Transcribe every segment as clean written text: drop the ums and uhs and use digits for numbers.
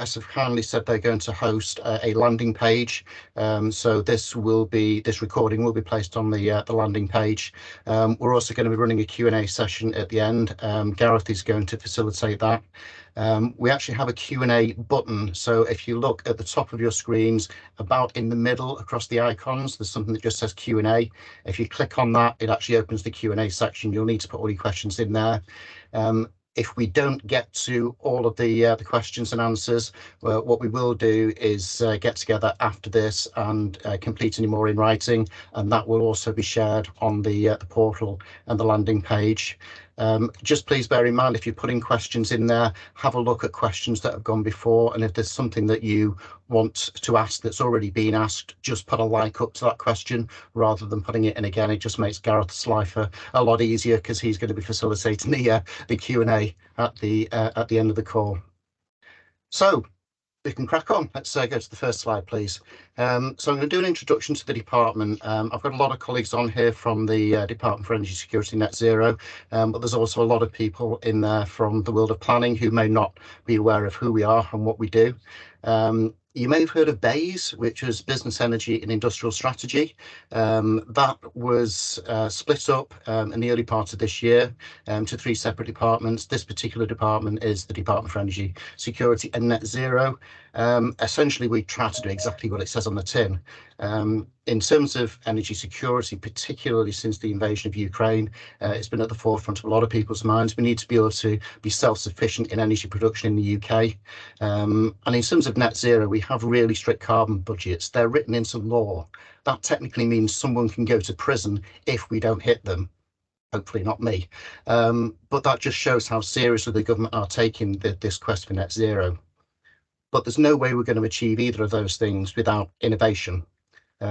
PPAs have kindly said they're going to host a landing page. So this recording will be placed on the landing page. We're also going to be running a Q&A session at the end. Gareth is going to facilitate that. We actually have a Q&A button. So if you look at the top of your screens, about in the middle across the icons, there's something that just says Q&A. If you click on that, it actually opens the Q&A section. You'll need to put all your questions in there. If we don't get to all of the questions and answers, what we will do is get together after this and complete any more in writing, and that will also be shared on the portal and the landing page. Just please bear in mind, if you're putting questions in there, have a look at questions that have gone before, and if there's something that you want to ask that's already been asked, just put a like up to that question rather than putting it in again. It just makes Gareth's life a lot easier, because he's going to be facilitating the Q&A at the end of the call. So we can crack on. Let's go to the first slide, please. So I'm going to do an introduction to the department. I've got a lot of colleagues on here from the Department for Energy Security Net Zero, but there's also a lot of people in there from the world of planning who may not be aware of who we are and what we do. You may have heard of BEIS, which was Business, Energy and Industrial Strategy. That was split up in the early part of this year to 3 separate departments. This particular department is the Department for Energy Security and Net Zero. Essentially, we try to do exactly what it says on the tin. In terms of energy security, particularly since the invasion of Ukraine, it's been at the forefront of a lot of people's minds. We need to be able to be self-sufficient in energy production in the UK. And in terms of net zero, we have really strict carbon budgets. They're written into law. That technically means someone can go to prison if we don't hit them. Hopefully not me. But that just shows how seriously the government are taking this quest for net zero. But there's no way we're going to achieve either of those things without innovation.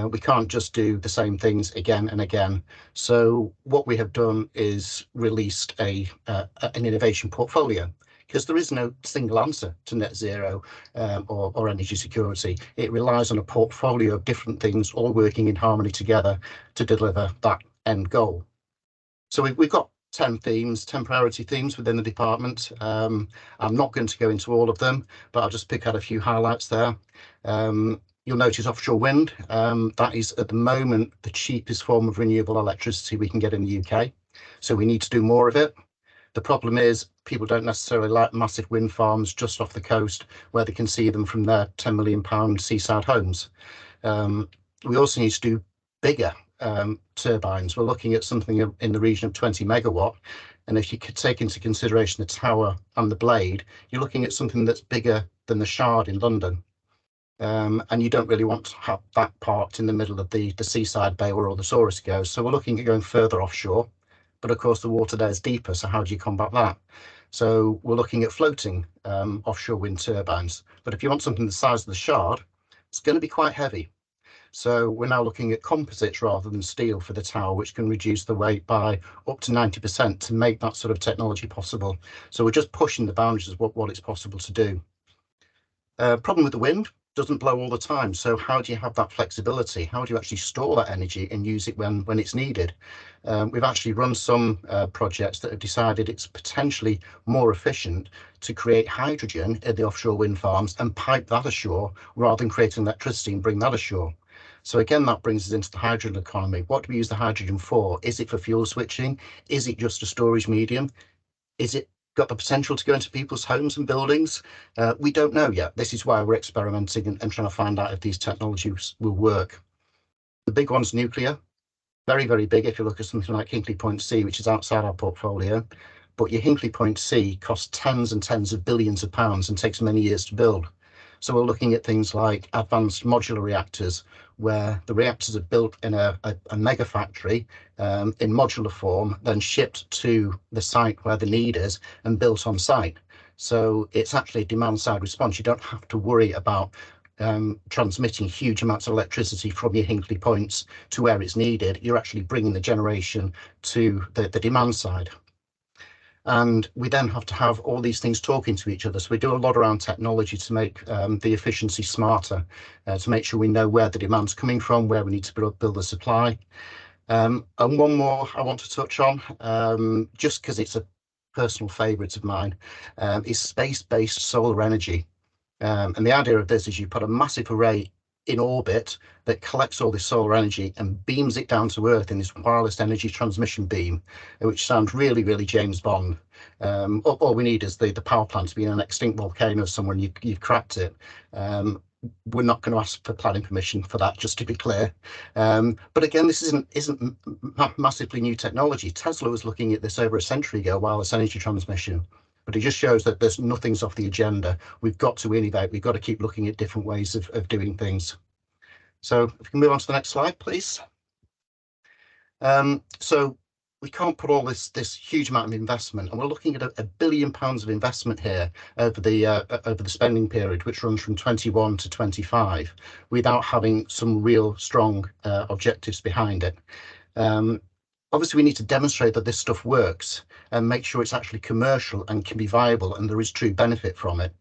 We can't just do the same things again and again. So what we have done is released an innovation portfolio, because there is no single answer to net zero or energy security. It relies on a portfolio of different things all working in harmony together to deliver that end goal. So we've got 10 priority themes within the department. I'm not going to go into all of them, but I'll just pick out a few highlights there. You'll notice offshore wind. That is at the moment the cheapest form of renewable electricity we can get in the UK. So we need to do more of it. The problem is people don't necessarily like massive wind farms just off the coast where they can see them from their £10 million seaside homes. We also need to do bigger turbines. We're looking at something in the region of 20 megawatt. And if you could take into consideration the tower and the blade, you're looking at something that's bigger than the Shard in London. And you don't really want to have that parked in the middle of the seaside bay where all the tourists go. So we're looking at going further offshore. But of course, the water there is deeper. So how do you combat that? So we're looking at floating offshore wind turbines. But if you want something the size of the Shard, it's going to be quite heavy. So we're now looking at composites rather than steel for the tower, which can reduce the weight by up to 90% to make that sort of technology possible. So we're just pushing the boundaries of what it's possible to do. Problem with the wind, doesn't blow all the time. So how do you have that flexibility? How do you actually store that energy and use it when it's needed? We've actually run some projects that have decided it's potentially more efficient to create hydrogen in the offshore wind farms and pipe that ashore rather than creating electricity and bring that ashore. So again, that brings us into the hydrogen economy. What do we use the hydrogen for? Is it for fuel switching? Is it just a storage medium? Is it got the potential to go into people's homes and buildings? We don't know yet. This is why we're experimenting and trying to find out if these technologies will work. The big one's nuclear. Very, very big if you look at something like Hinkley Point C, which is outside our portfolio. But your Hinkley Point C costs tens and tens of billions of pounds and takes many years to build. So we're looking at things like advanced modular reactors, where the reactors are built in a mega factory in modular form, then shipped to the site where the need is and built on site. So it's actually a demand side response. You don't have to worry about transmitting huge amounts of electricity from your Hinkley points to where it's needed. You're actually bringing the generation to the demand side. And we then have to have all these things talking to each other. So we do a lot around technology to make the efficiency smarter, to make sure we know where the demand's coming from, where we need to build the supply. And one more I want to touch on, just because it's a personal favourite of mine, is space-based solar energy. And the idea of this is you put a massive array in orbit that collects all this solar energy and beams it down to Earth in this wireless energy transmission beam, which sounds really, really James Bond. All we need is the power plant to be in an extinct volcano somewhere, and you've cracked it. We're not going to ask for planning permission for that, just to be clear. But again, this isn't massively new technology. Tesla was looking at this over a century ago, wireless energy transmission. But it just shows that there's nothing's off the agenda. We've got to innovate. We've got to keep looking at different ways of doing things. So if we can move on to the next slide, please. So we can't put all this huge amount of investment, and we're looking at £1 billion of investment here over the spending period, which runs from 21 to 25, without having some real strong objectives behind it. Obviously, we need to demonstrate that this stuff works and make sure it's actually commercial and can be viable and there is true benefit from it.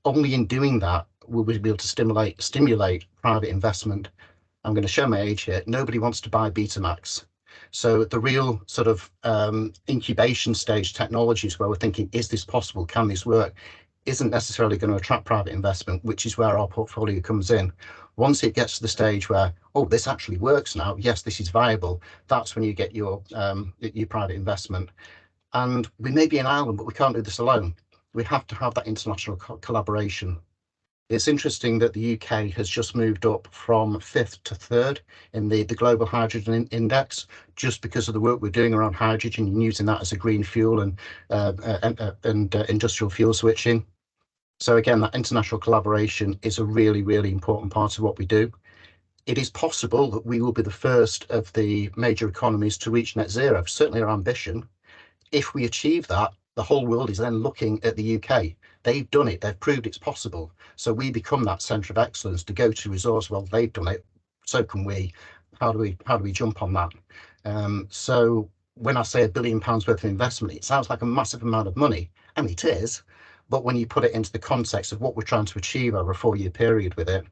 Only in doing that will we be able to stimulate private investment. I'm going to show my age here. Nobody wants to buy Betamax. So the real sort of incubation stage technologies where we're thinking, is this possible? Can this work? Isn't necessarily going to attract private investment, which is where our portfolio comes in. Once it gets to the stage where, oh, this actually works now, yes, this is viable, that's when you get your private investment. And we may be an island, but we can't do this alone. We have to have that international collaboration. It's interesting that the UK has just moved up from 5th to 3rd in the Global Hydrogen Index, just because of the work we're doing around hydrogen and using that as a green fuel and industrial fuel switching. So again, that international collaboration is a really, really important part of what we do. It is possible that we will be the first of the major economies to reach net zero, certainly our ambition. If we achieve that, the whole world is then looking at the UK. They've done it, they've proved it's possible. So we become that centre of excellence to go to resource. Well, they've done it, so can we. How do we jump on that? So when I say £1 billion worth of investment, it sounds like a massive amount of money, and it is. But when you put it into the context of what we're trying to achieve over a 4-year period with it,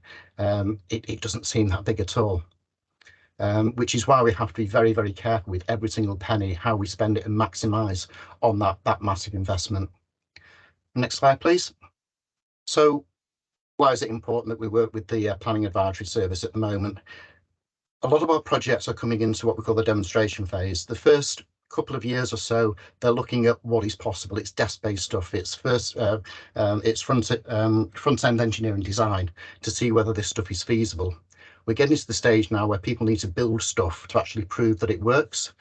it doesn't seem that big at all. Which is why we have to be very, very careful with every single penny, how we spend it and maximise on that massive investment. Next slide, please. So why is it important that we work with the Planning Advisory Service at the moment? A lot of our projects are coming into what we call the demonstration phase. The first couple of years or so, they're looking at what is possible. It's desk-based stuff. It's it's front-end engineering design to see whether this stuff is feasible. We're getting to the stage now where people need to build stuff to actually prove that it works.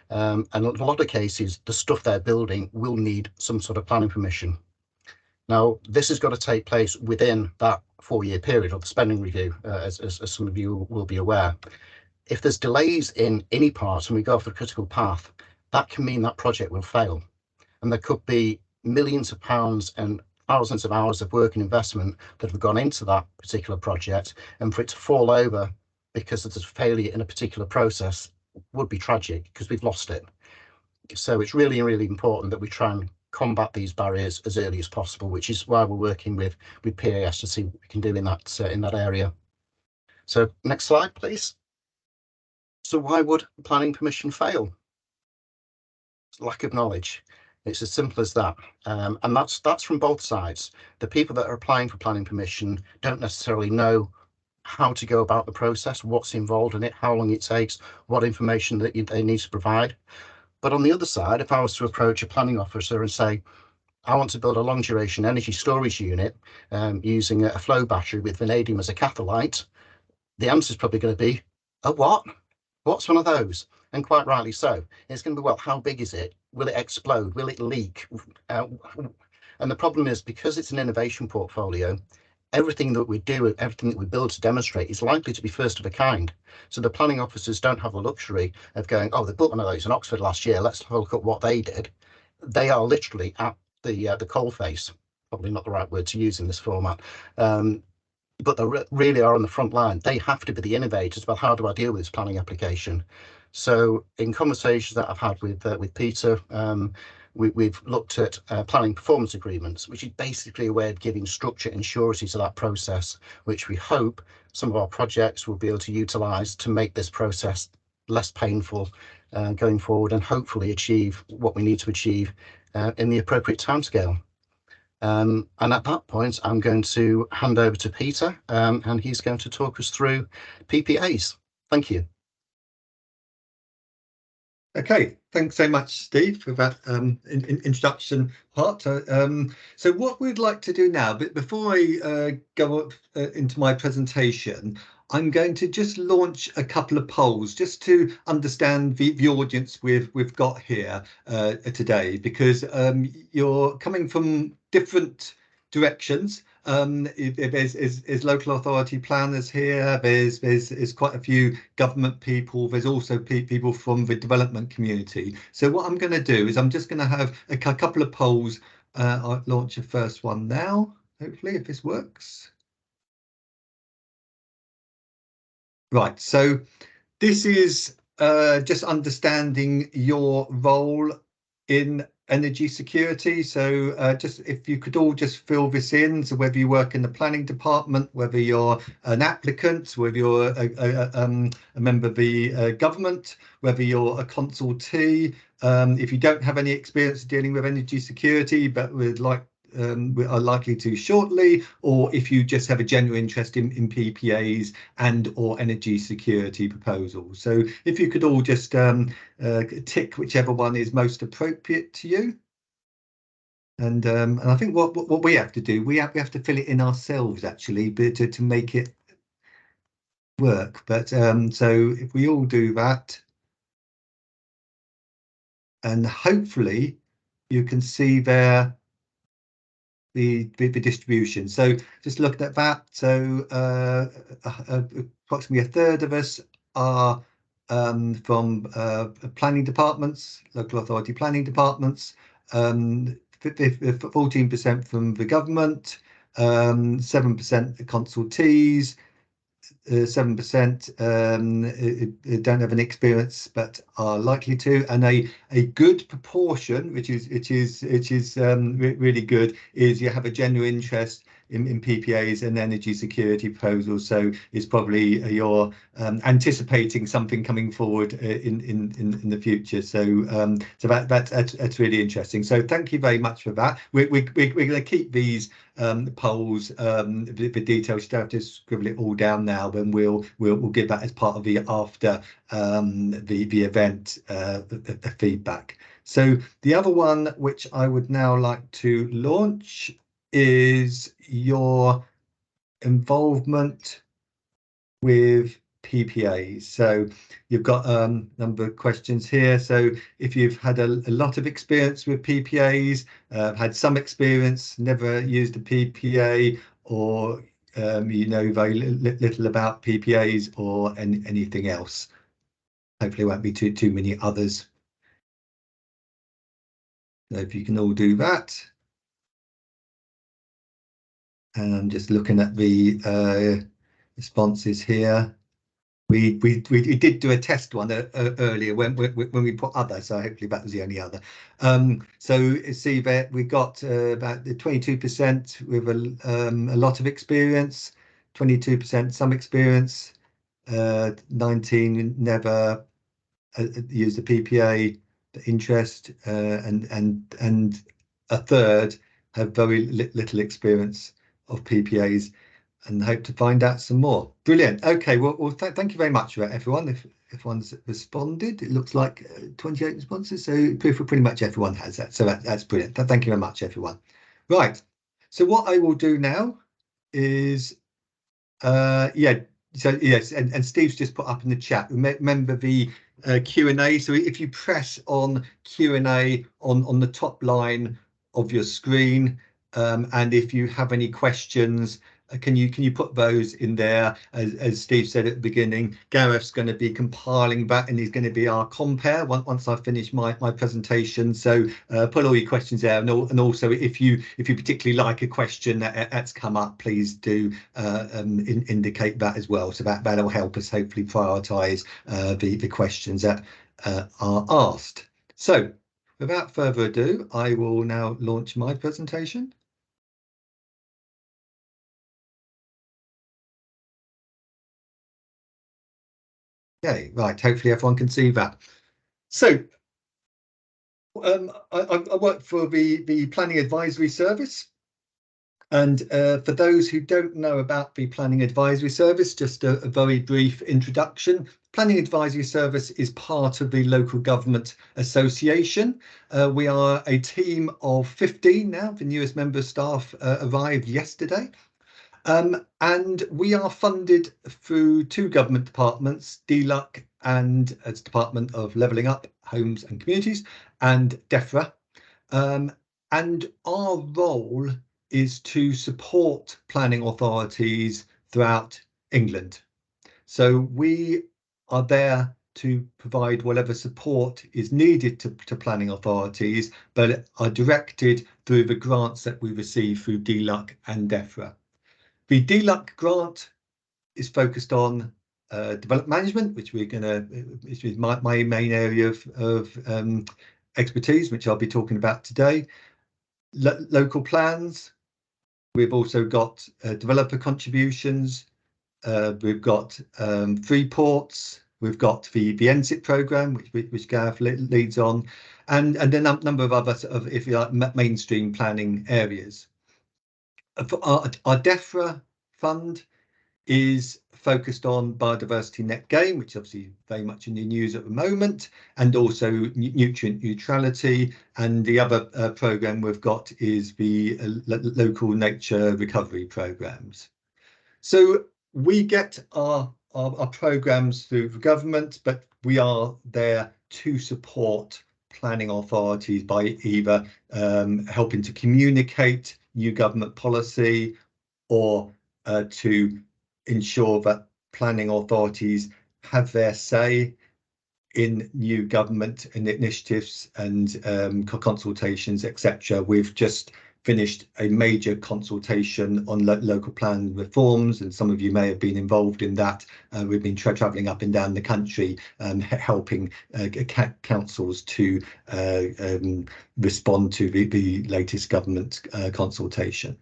And in a lot of cases, the stuff they're building will need some sort of planning permission. Now, this has got to take place within that 4-year period of the spending review, as some of you will be aware. If there's delays in any part and we go off the critical path, that can mean that project will fail. And there could be millions of pounds and thousands of hours of work and investment that have gone into that particular project, and for it to fall over because there's a failure in a particular process would be tragic because we've lost it. So it's really, really important that we try and combat these barriers as early as possible, which is why we're working with PAS to see what we can do in that area. So next slide, please. So why would planning permission fail? Lack of knowledge. It's as simple as that. And that's from both sides. The people that are applying for planning permission don't necessarily know how to go about the process, what's involved in it, how long it takes, what information that they need to provide. But on the other side, if I was to approach a planning officer and say, I want to build a long duration energy storage unit using a flow battery with vanadium as a catholyte, the answer is probably going to be, a what? What's one of those? And quite rightly so. It's going to be, well, how big is it? Will it explode? Will it leak? And the problem is, because it's an innovation portfolio, everything that we do, everything that we build to demonstrate is likely to be first of a kind. So the planning officers don't have the luxury of going, oh, they built one of those in Oxford last year, let's have a look at what they did. They are literally at the coalface, probably not the right word to use in this format. But they really are on the front line. They have to be the innovators. Well, how do I deal with this planning application? So in conversations that I've had with Peter, we've looked at planning performance agreements, which is basically a way of giving structure and surety to that process, which we hope some of our projects will be able to utilise to make this process less painful going forward, and hopefully achieve what we need to achieve in the appropriate timescale. And at that point, I'm going to hand over to Peter, and he's going to talk us through PPAs. Thank you. Okay, thanks so much, Steve, for that introduction part. So what we'd like to do now, but before I go up into my presentation, I'm going to just launch a couple of polls just to understand the audience we've got here today, because you're coming from different directions. There's local authority planners here. There's quite a few government people. There's also people from the development community. So what I'm going to do is I'm just going to have a couple of polls. I'll launch the first one now, hopefully, if this works. Right, so this is just understanding your role in energy security. So just if you could all just fill this in, so whether you work in the planning department, whether you're an applicant, whether you're a member of the government, whether you're a consultee, if you don't have any experience dealing with energy security but would like we are likely to shortly, or if you just have a genuine interest in PPAs and or energy security proposals. So if you could all just tick whichever one is most appropriate to you. And I think what we have to do, we have to fill it in ourselves actually, but to make it work. But so if we all do that, and hopefully you can see there the distribution. So just looking at that, so approximately a third of us are from planning departments, local authority planning departments, 14% from the government, 7% consultees, 7% don't have any experience but are likely to, and a good proportion, which is really good, is you have a genuine interest in PPAs and energy security proposals. So it's probably you're anticipating something coming forward in the future. So so that's really interesting. So thank you very much for that. We're going to keep these polls, the details. You don't have to scribble it all down now, then we'll give that as part of the after the event the feedback. So the other one which I would now like to launch is your involvement with PPAs. So you've got a number of questions here. So if you've had a lot of experience with PPAs, had some experience, never used a PPA, or you know very little about PPAs, or anything else. Hopefully it won't be too many others. So if you can all do that. And I'm just looking at the responses here. We did do a test one earlier when we put other, so hopefully that was the only other. So see that we got about the 22% with a lot of experience, 22% some experience, 19 never used a PPA interest, and a third have very little experience of PPAs, and hope to find out some more. Brilliant. Okay, well thank you very much for that, everyone. If everyone's responded, it looks like 28 responses, so pretty much everyone has that. So that's brilliant. Thank you very much, everyone. Right. So what I will do now is, yeah. So yes, and Steve's just put up in the chat. Remember the Q&A. So if you press on Q&A on the top line of your screen, and if you have any questions, can you put those in there? As Steve said at the beginning, Gareth's going to be compiling that, and he's going to be our compare once I finish my presentation. So put all your questions there, and also if you particularly like a question that's come up, please do indicate that as well. So that'll help us hopefully prioritise the questions that are asked. So without further ado, I will now launch my presentation. Okay, right, hopefully everyone can see that. So I work for the Planning Advisory Service. And for those who don't know about the Planning Advisory Service, just a very brief introduction. Planning Advisory Service is part of the Local Government Association. We are a team of 15 now. The newest member of staff arrived yesterday. And we are funded through two government departments, DLUC and its Department of Levelling Up, Homes and Communities, and DEFRA. And our role is to support planning authorities throughout England. So we are there to provide whatever support is needed to planning authorities, but are directed through the grants that we receive through DLUC and DEFRA. The DLUC grant is focused on development management, which is my main area of expertise, which I'll be talking about today. Local plans. We've also got developer contributions. We've got free ports. We've got the NSIP programme, which Gareth leads on, and a number of other sort of, if you like, mainstream planning areas. Our DEFRA fund is focused on biodiversity net gain, which is obviously very much in the news at the moment, and also nutrient neutrality. And the other programme we've got is the local nature recovery programmes. So we get our programmes through the government, but we are there to support planning authorities by either helping to communicate new government policy, or to ensure that planning authorities have their say in new government initiatives and consultations, etc. We've just finished a major consultation on local plan reforms, and some of you may have been involved in that. We've been travelling up and down the country, helping councils to respond to the latest government consultation.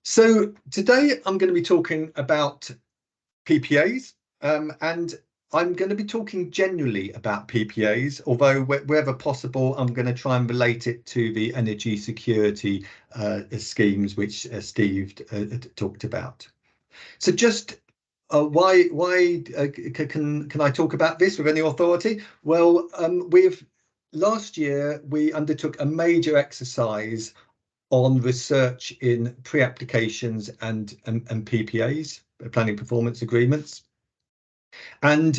So today I'm going to be talking about PPAs, and I'm going to be talking generally about PPAs, although wherever possible, I'm going to try and relate it to the energy security schemes which Steve talked about. So just why can I talk about this with any authority? Well, last year we undertook a major exercise on research in pre-applications and PPAs, planning performance agreements. And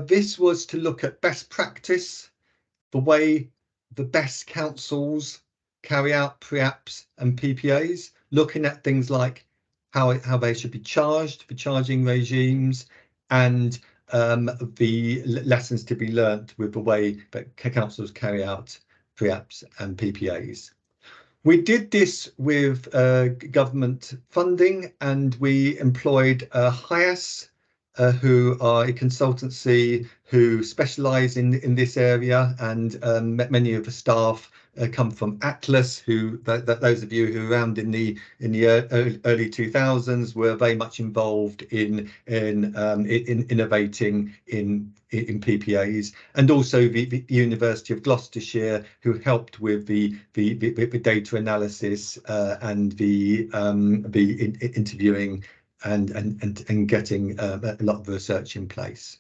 this was to look at best practice, the way the best councils carry out pre-apps and PPAs, looking at things like how they should be charged, the charging regimes, and the lessons to be learnt with the way that councils carry out pre-apps and PPAs. We did this with government funding, and we employed HIAS, who are a consultancy who specialise in this area, and many of the staff come from Atlas, who those of you who were around in the early 2000s were very much involved in innovating in PPAs, and also the University of Gloucestershire, who helped with the data analysis and the interviewing and getting a lot of research in place.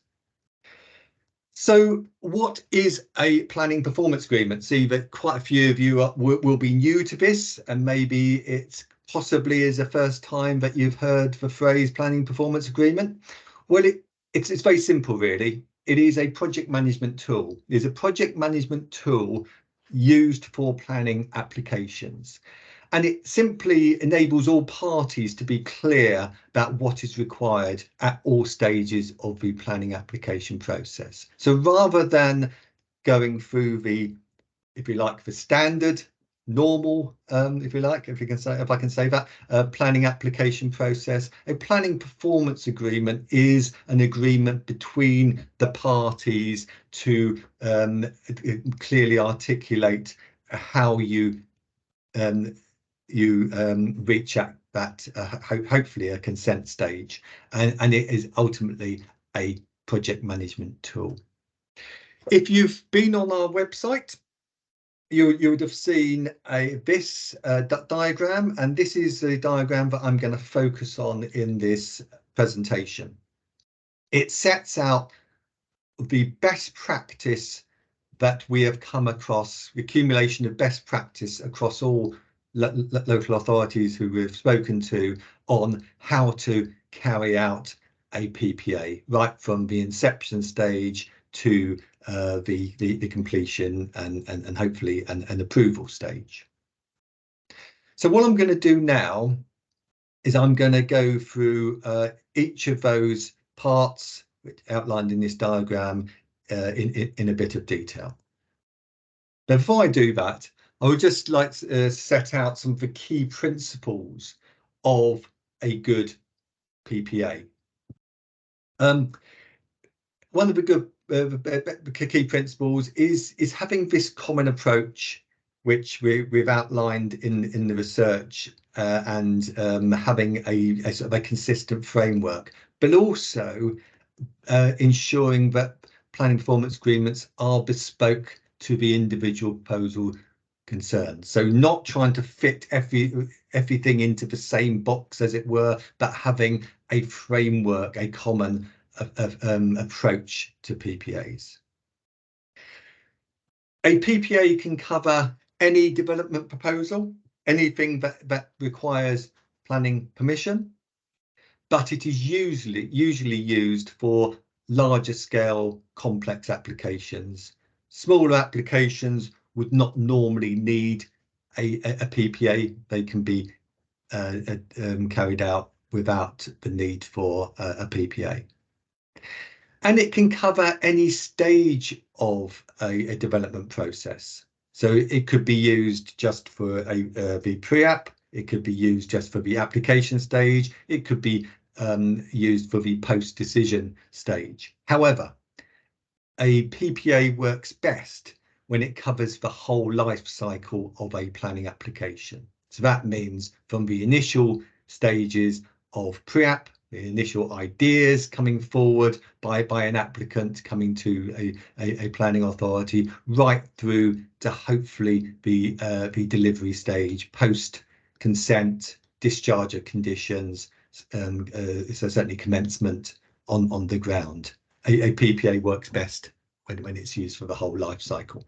So what is a planning performance agreement? See that quite a few of you will be new to this, and maybe it's possibly is the first time that you've heard the phrase planning performance agreement. Well, it's very simple, really. It is a project management tool. It is a project management tool used for planning applications. And it simply enables all parties to be clear about what is required at all stages of the planning application process. So rather than going through the, if you like, the standard, normal, if I can say that, planning application process, a planning performance agreement is an agreement between the parties to clearly articulate how you reach at that hopefully a consent stage, and it is ultimately a project management tool. If you've been on our website, you would have seen this diagram, and this is the diagram that I'm going to focus on in this presentation. It sets out the best practice that we have come across, the accumulation of best practice across all local authorities who we've spoken to on how to carry out a PPA, right from the inception stage to the completion and hopefully an approval stage. So what I'm going to do now is I'm going to go through each of those parts outlined in this diagram in a bit of detail. Now, before I do that, I would just like to set out some of the key principles of a good PPA. One of the good key principles is having this common approach, which we've outlined in the research, and having a sort of a consistent framework, but also ensuring that planning performance agreements are bespoke to the individual proposal concerned. So not trying to fit everything into the same box, as it were, but having a framework, a common approach to PPAs. A PPA can cover any development proposal, anything that requires planning permission, but it is usually used for larger scale complex applications. Smaller applications would not normally need a PPA. They can be carried out without the need for a PPA. And it can cover any stage of a development process. So it could be used just for the pre-app, it could be used just for the application stage, it could be used for the post-decision stage. However, a PPA works best when it covers the whole life cycle of a planning application. So that means from the initial stages of pre-app, the initial ideas coming forward by an applicant coming to a planning authority, right through to hopefully the delivery stage, post consent, discharge of conditions, so certainly commencement on the ground. A PPA works best when it's used for the whole life cycle.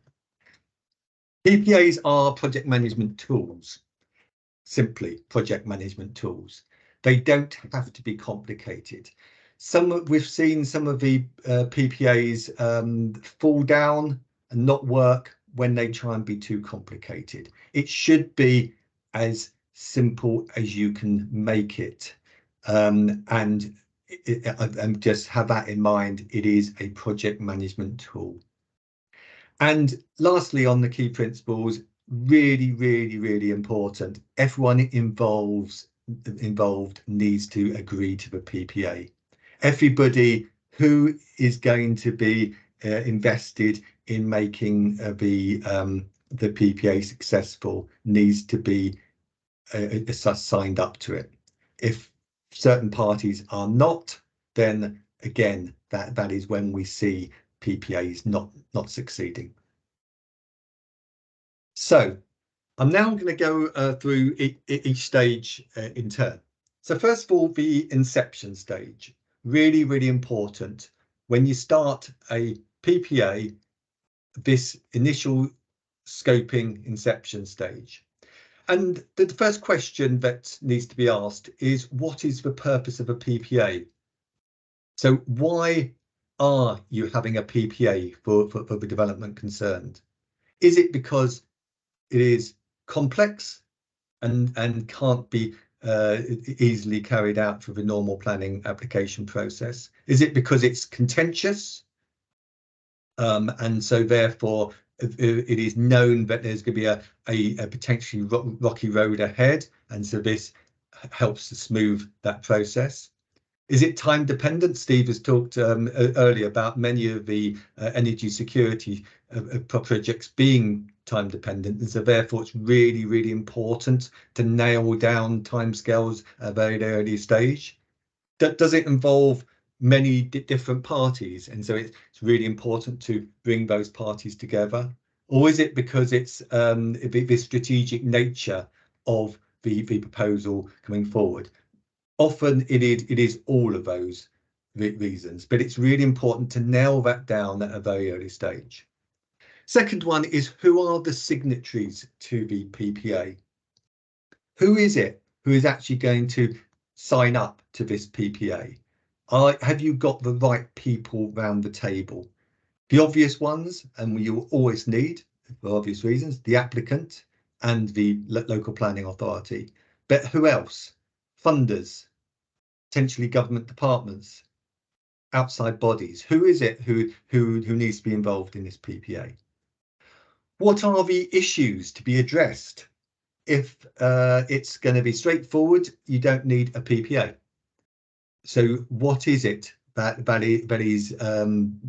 PPAs are project management tools, simply project management tools. They don't have to be complicated. We've seen some of the PPAs fall down and not work when they try and be too complicated. It should be as simple as you can make it, and just have that in mind. It is a project management tool. And lastly, on the key principles, really important, everyone involved needs to agree to the PPA. Everybody who is going to be invested in making the PPA successful needs to be signed up to it. If certain parties are not, then again, that is when we see PPAs not succeeding. So I'm now going to go through each stage in turn. So first of all, the inception stage, really important. When you start a PPA, this initial scoping inception stage. And the first question that needs to be asked is, what is the purpose of a PPA? So why are you having a PPA for the development concerned? Is it because it is complex and can't be easily carried out through the normal planning application process? Is it because it's contentious? And so therefore it is known that there's going to be a potentially rocky road ahead, and so this helps to smooth that process. Is it time dependent? Steve has talked earlier about many of the energy security projects being time dependent, and so therefore it's really important to nail down timescales at a very early stage. Does it involve many different parties? And so it's really important to bring those parties together. or is it because it's the strategic nature of the proposal coming forward? Often it is all of those reasons, but it's really important to nail that down at a very early stage. Second one is, who are the signatories to the PPA? Who is it who is actually going to sign up to this PPA? Have you got the right people round the table? The obvious ones, and you always need, for obvious reasons, the applicant and the local planning authority. But who else? Funders, potentially government departments, outside bodies. Who is it who needs to be involved in this PPA? What are the issues to be addressed? If it's going to be straightforward, you don't need a PPA. So what is it that is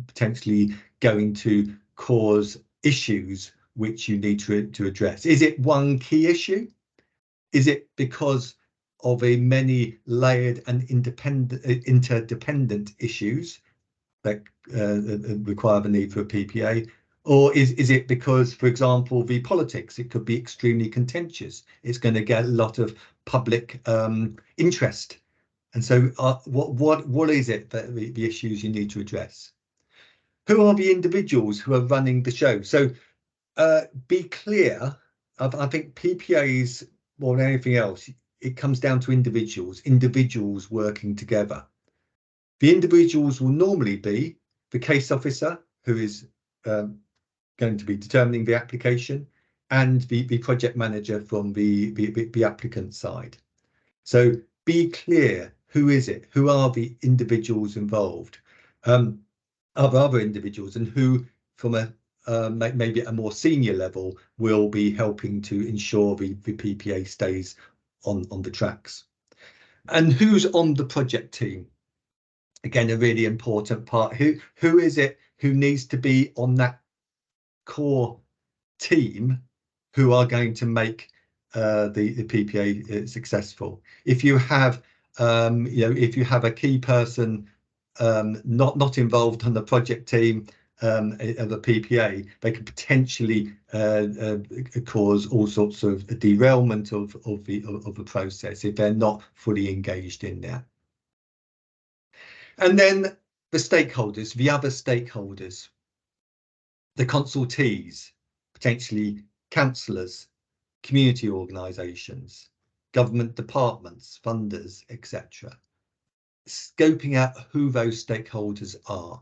potentially going to cause issues which you need to address? Is it one key issue? Is it because of a many layered and interdependent issues that require the need for a PPA? Or is it because, for example, the politics, it could be extremely contentious. It's going to get a lot of public interest. And so what is it that the issues you need to address? Who are the individuals who are running the show? So be clear. I think PPAs, more than anything else, it comes down to individuals working together. The individuals will normally be the case officer, who is going to be determining the application, and the project manager from the applicant side. So be clear, who is it? Who are the individuals involved? Are there other individuals, and who from a maybe a more senior level will be helping to ensure the PPA stays on the tracks? And who's on the project team? Again, a really important part. Who is it who needs to be on that core team who are going to make the PPA successful? If you have if you have a key person not involved on the project team of a PPA, they could potentially cause all sorts of derailment of the process if they're not fully engaged in that. And then the stakeholders, the other stakeholders, the consultees, potentially councillors, community organisations, government departments, funders, etc. Scoping out who those stakeholders are.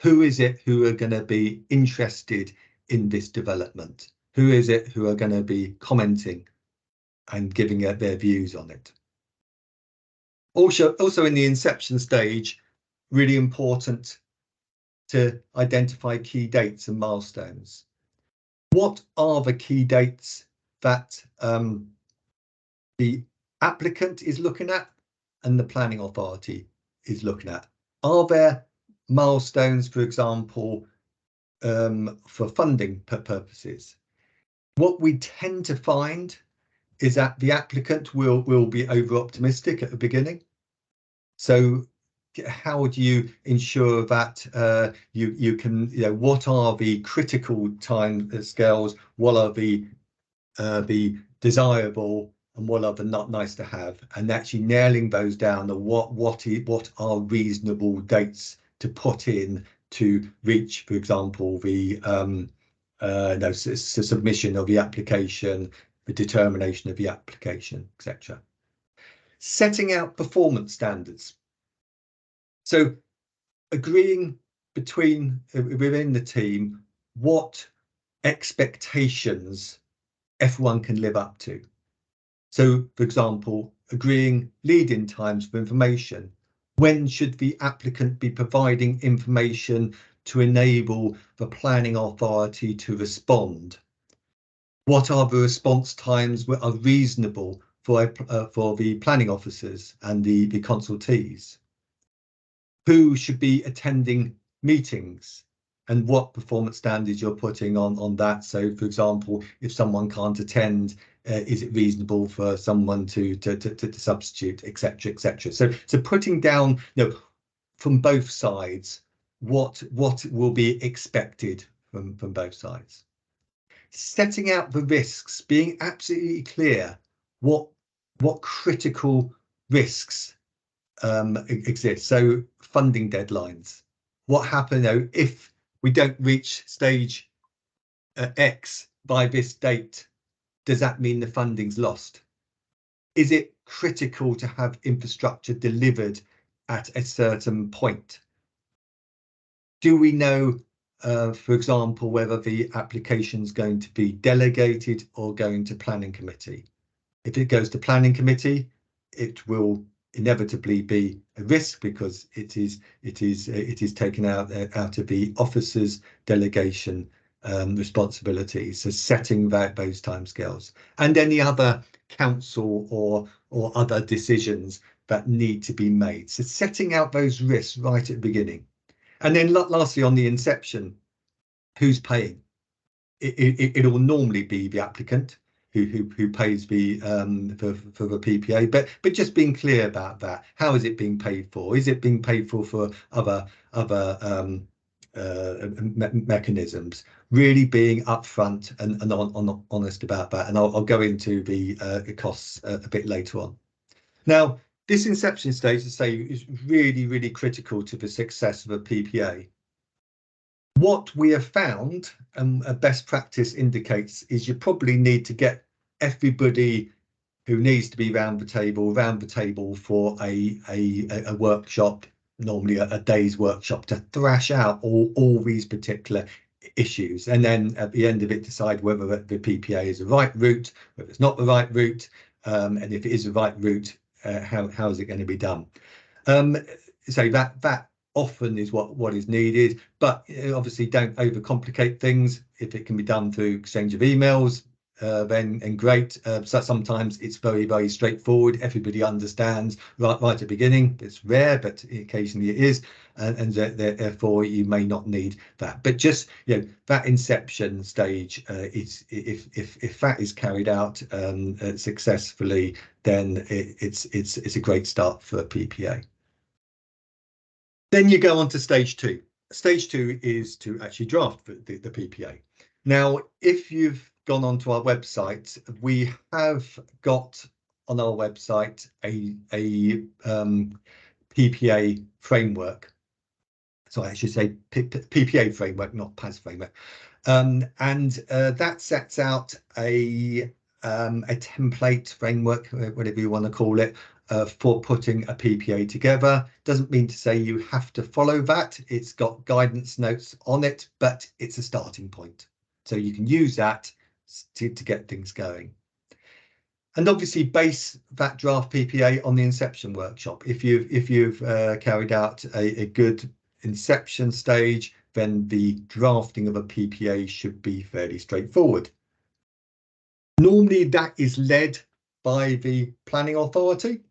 Who is it who are going to be interested in this development? Who is it who are going to be commenting and giving their views on it? Also in the inception stage, really important to identify key dates and milestones. What are the key dates that the applicant is looking at and the planning authority is looking at? Are there milestones, for example, for funding purposes? What we tend to find is that the applicant will be over optimistic at the beginning. So how do you ensure that you can, what are the critical time scales? What are the desirable and what are the not nice to have? And actually nailing those down, what are reasonable dates to put in to reach, for example, the submission of the application, the determination of the application, etc. Setting out performance standards. So agreeing within the team what expectations everyone can live up to. So, for example, agreeing lead-in times for information. When should the applicant be providing information to enable the planning authority to respond? What are the response times that are reasonable for the planning officers and the consultees? Who should be attending meetings and what performance standards you're putting on that? So, for example, if someone can't attend, is it reasonable for someone to substitute, etc., etc. So putting down, from both sides, what will be expected from both sides. setting out the risks, being absolutely clear what critical risks exist. So funding deadlines. What happens if we don't reach stage X by this date? Does that mean the funding's lost? Is it critical to have infrastructure delivered at a certain point? Do we know, for example, whether the application is going to be delegated or going to planning committee? If it goes to planning committee, it will inevitably be a risk because it is taken out of the officer's delegation responsibilities. So setting those timescales and any other council or other decisions that need to be made. So setting out those risks right at the beginning. And then lastly, on the inception, who's paying? It'll normally be the applicant who pays the for the PPA, but just being clear about that. How is it being paid for? Is it being paid for other mechanisms? Really being upfront and honest about that. And I'll go into the costs a bit later on. Now, this inception stage, to say, is really critical to the success of a PPA. What we have found, and a best practice indicates, is you probably need to get everybody who needs to be round the table for a workshop, normally a day's workshop, to thrash out all these particular issues, and then at the end of it decide whether the PPA is the right route, whether it's not the right route, and if it is the right route, how is it going to be done? So that often is what is needed, but obviously don't overcomplicate things. If it can be done through exchange of emails, then great. So sometimes it's very straightforward. Everybody understands right at the beginning. It's rare, but occasionally it is, and therefore you may not need that. But just that inception stage, if that is carried out successfully, then it's a great start for a PPA. Then you go on to stage two. Stage two is to actually draft the PPA. Now, if you've gone onto our website, we have got on our website a PPA framework. So I should say PPA framework, not PAS framework. And that sets out a template framework, whatever you want to call it, for putting a PPA together. Doesn't mean to say you have to follow that. It's got guidance notes on it, but it's a starting point. So you can use that to get things going. And obviously base that draft PPA on the inception workshop. If you've carried out a good inception stage, then the drafting of a PPA should be fairly straightforward. Normally that is led by the planning authority,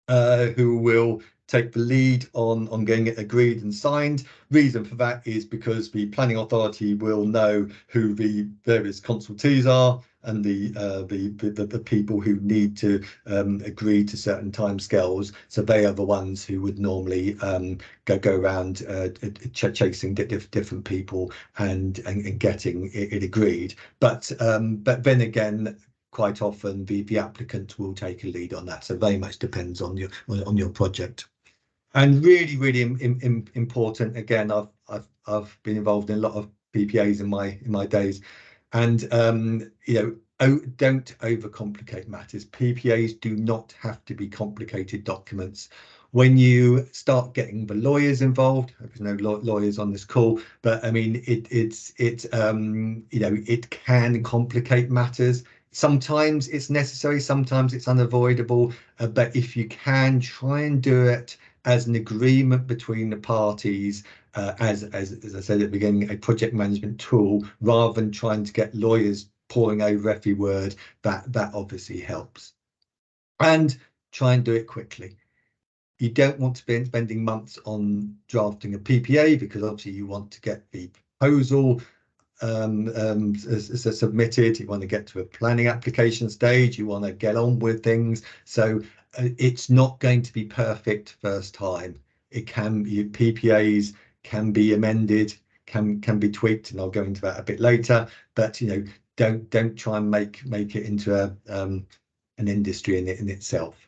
who will take the lead on getting it agreed and signed. Reason for that is because the planning authority will know who the various consultees are and the people who need to agree to certain timescales. So they are the ones who would normally go around chasing different people and getting it agreed. But then again, quite often the applicant will take a lead on that. So very much depends on your project. And really important. Again, I've been involved in a lot of PPAs in my days, and don't overcomplicate matters. PPAs do not have to be complicated documents. When you start getting the lawyers involved, there's no lawyers on this call, but I mean it can complicate matters. Sometimes it's necessary, sometimes it's unavoidable, but if you can, try and do it as an agreement between the parties, as I said at the beginning, a project management tool, rather than trying to get lawyers poring over every word. That obviously helps. And try and do it quickly. You don't want to be spending months on drafting a PPA, because obviously you want to get the proposal submitted. You want to get to a planning application stage. You want to get on with things. So it's not going to be perfect first time. It can be, PPAs can be amended, can be tweaked, and I'll go into that a bit later. But don't try and make it into an industry in itself.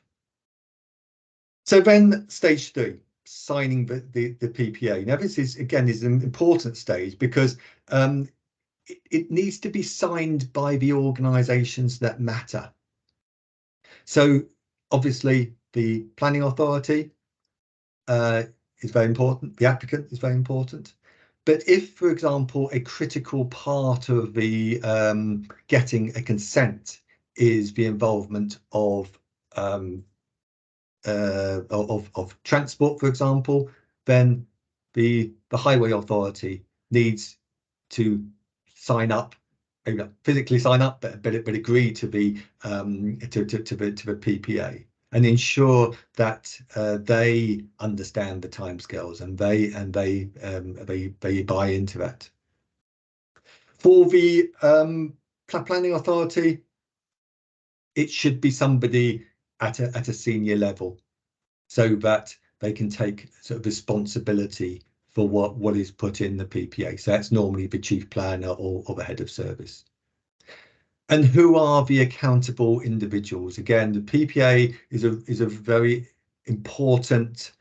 So then stage 3, signing the PPA. Now this is an important stage, because it needs to be signed by the organisations that matter. So obviously the planning authority is very important, the applicant is very important. But if, for example, a critical part of the getting a consent is the involvement of transport, for example, then the highway authority needs to sign up, physically sign up, but agree to the PPA, and ensure that they understand the timescales and they buy into that. For the planning authority, it should be somebody at a senior level, so that they can take sort of responsibility for what is put in the PPA. So that's normally the chief planner or the head of service. And who are the accountable individuals? Again, the PPA is a very important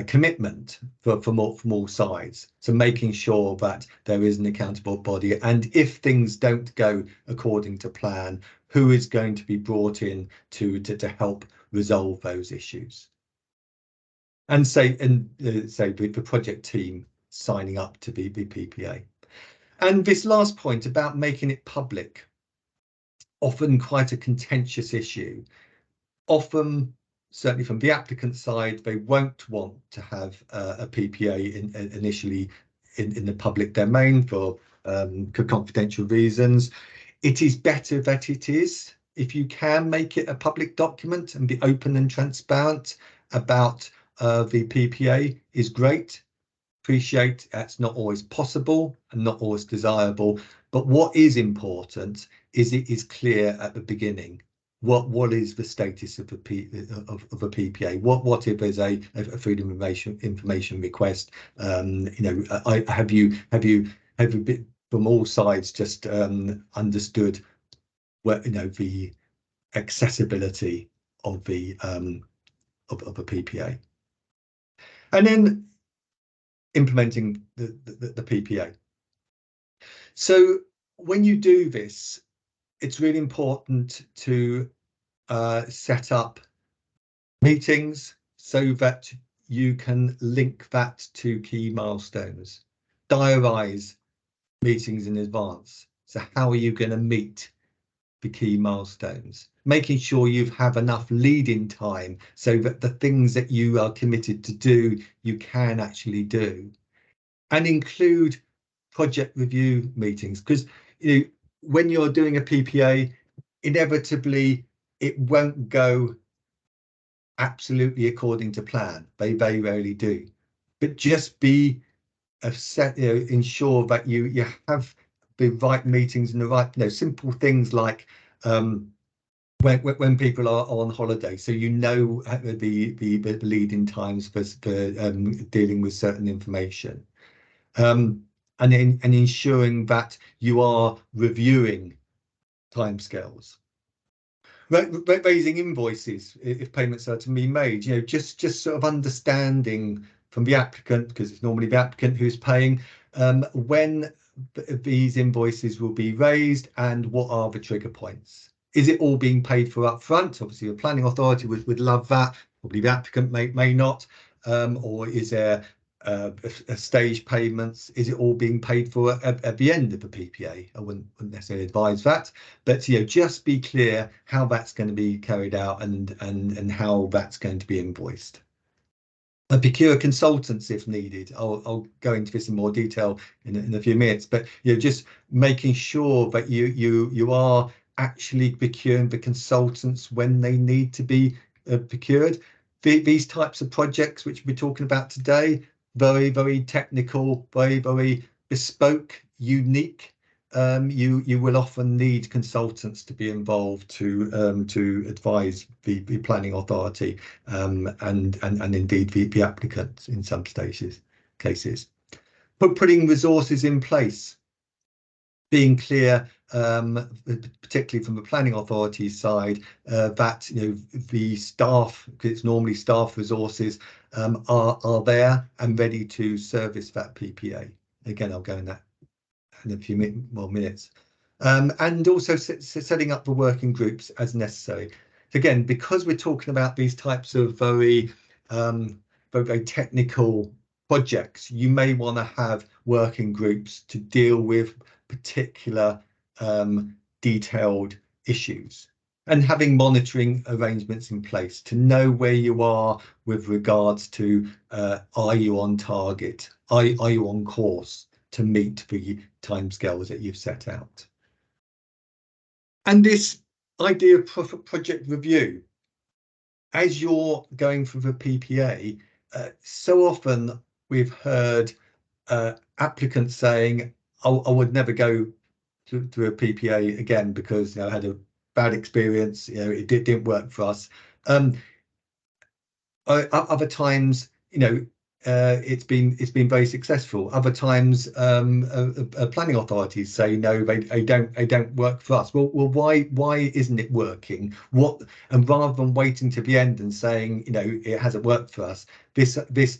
commitment from all sides. So making sure that there is an accountable body, and if things don't go according to plan, who is going to be brought in to help resolve those issues? And say the project team signing up to the PPA. And this last point about making it public, often quite a contentious issue. Often, certainly from the applicant side, they won't want to have a PPA initially in the public domain for confidential reasons. It is better that it is. If you can make it a public document and be open and transparent about the PPA, is great. Appreciate that's not always possible and not always desirable, but what is important is it is clear at the beginning what is the status of a PPA. What if there's a freedom of information request? Have you been, from all sides, just understood what the accessibility of the of a PPA, and then implementing the PPA. So when you do this, it's really important to set up meetings so that you can link that to key milestones. Diarise meetings in advance. So how are you going to meet the key milestones? Making sure you have enough lead-in time so that the things that you are committed to do, you can actually do. And include project review meetings, because when you're doing a PPA, inevitably it won't go absolutely according to plan. They very rarely do. But just be ensure that you have the right meetings and the right simple things like when people are on holiday, so the lead-in times for dealing with certain information. And ensuring that you are reviewing timescales, raising invoices if payments are to be made. Just sort of understanding from the applicant, because it's normally the applicant who's paying, when these invoices will be raised and what are the trigger points. Is it all being paid for up front? Obviously, the planning authority would love that. Probably the applicant may not. Or is there a stage payments? Is it all being paid for at the end of the PPA? I wouldn't necessarily advise that, but just be clear how that's going to be carried out and how that's going to be invoiced. Procure consultants if needed. I'll go into this in more detail in a few minutes, but just making sure that you are actually procuring the consultants when they need to be procured. These types of projects which we're talking about today, very technical, very bespoke, unique. You will often need consultants to be involved to advise the planning authority and indeed the applicants in some cases. Putting resources in place, being clear, particularly from the planning authority side, that the staff, because it's normally staff resources, are there and ready to service that PPA. Again, I'll go in that in a few more minutes. And also setting up the working groups as necessary. Again, because we're talking about these types of very technical projects, you may want to have working groups to deal with particular detailed issues, and having monitoring arrangements in place to know where you are with regards to are you on target, are you on course to meet the timescales that you've set out. And this idea of project review, as you're going through the PPA, so often we've heard applicants saying, I would never go to a PPA again because I had a bad experience, it didn't work for us. Other times, it's been very successful. Other times, planning authorities say no, they don't work for us. Well, why isn't it working? And rather than waiting to the end and saying it hasn't worked for us, this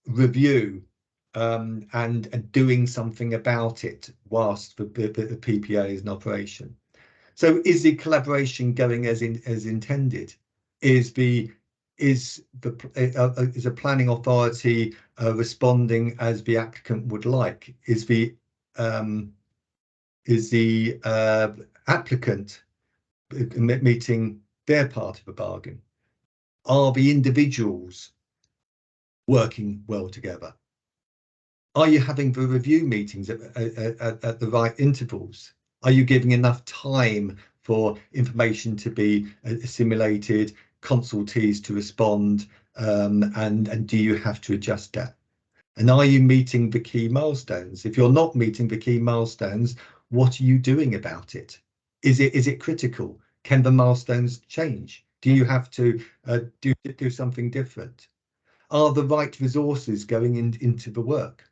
review and doing something about it whilst the PPA is in operation. So is the collaboration going as intended? Is a planning authority responding as the applicant would like? Is the applicant meeting their part of the bargain? Are the individuals working well together? Are you having the review meetings at the right intervals? Are you giving enough time for information to be assimilated, consultees to respond, and do you have to adjust that? And are you meeting the key milestones? If you're not meeting the key milestones, what are you doing about it? Is it critical? Can the milestones change? Do you have to do something different? Are the right resources going into the work?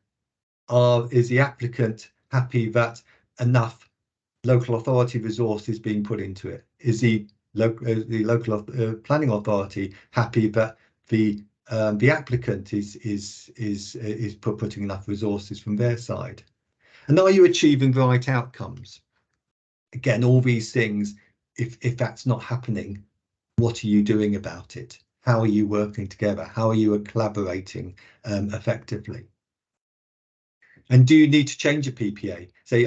Is the applicant happy that enough local authority resource is being put into it? Is the local planning authority happy that the applicant is putting enough resources from their side? And are you achieving the right outcomes? Again, all these things, if that's not happening, what are you doing about it? How are you working together? How are you collaborating effectively? And do you need to change a PPA? Say,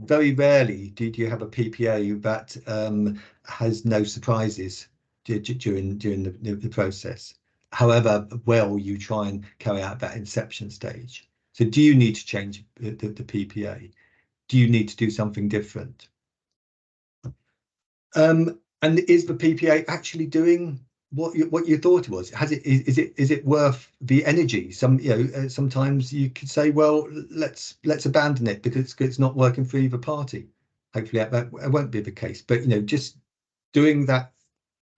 very rarely do you have a PPA that has no surprises during the process. However well you try and carry out that inception stage. So do you need to change the PPA? Do you need to do something different? And is the PPA actually doing what you thought it was? Is it worth the energy? Sometimes you could say, well, let's abandon it because it's not working for either party. Hopefully that won't be the case, but just doing that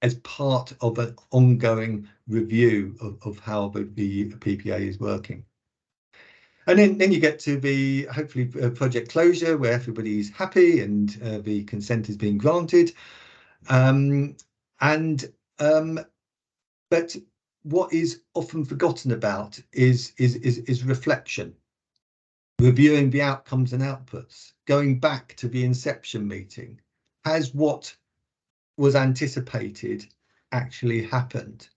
as part of an ongoing review of how the PPA is working. And then you get to the hopefully project closure where everybody's happy and the consent is being granted. But what is often forgotten about is reflection, reviewing the outcomes and outputs, going back to the inception meeting. Has what was anticipated actually happened?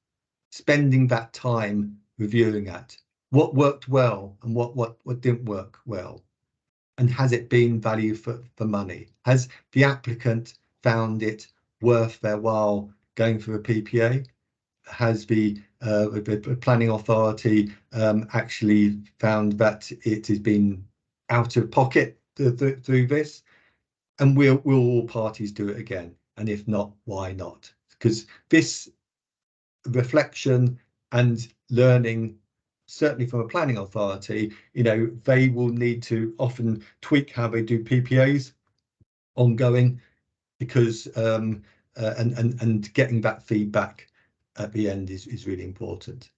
Spending that time reviewing that. What worked well and what didn't work well? And has it been value for money? Has the applicant found it worth their while going through a PPA? Has the planning authority actually found that it has been out of pocket through this? And will all parties do it again? And if not, why not? Because this reflection and learning, certainly from a planning authority, they will need to often tweak how they do PPAs ongoing, because and getting that feedback at the end is really important.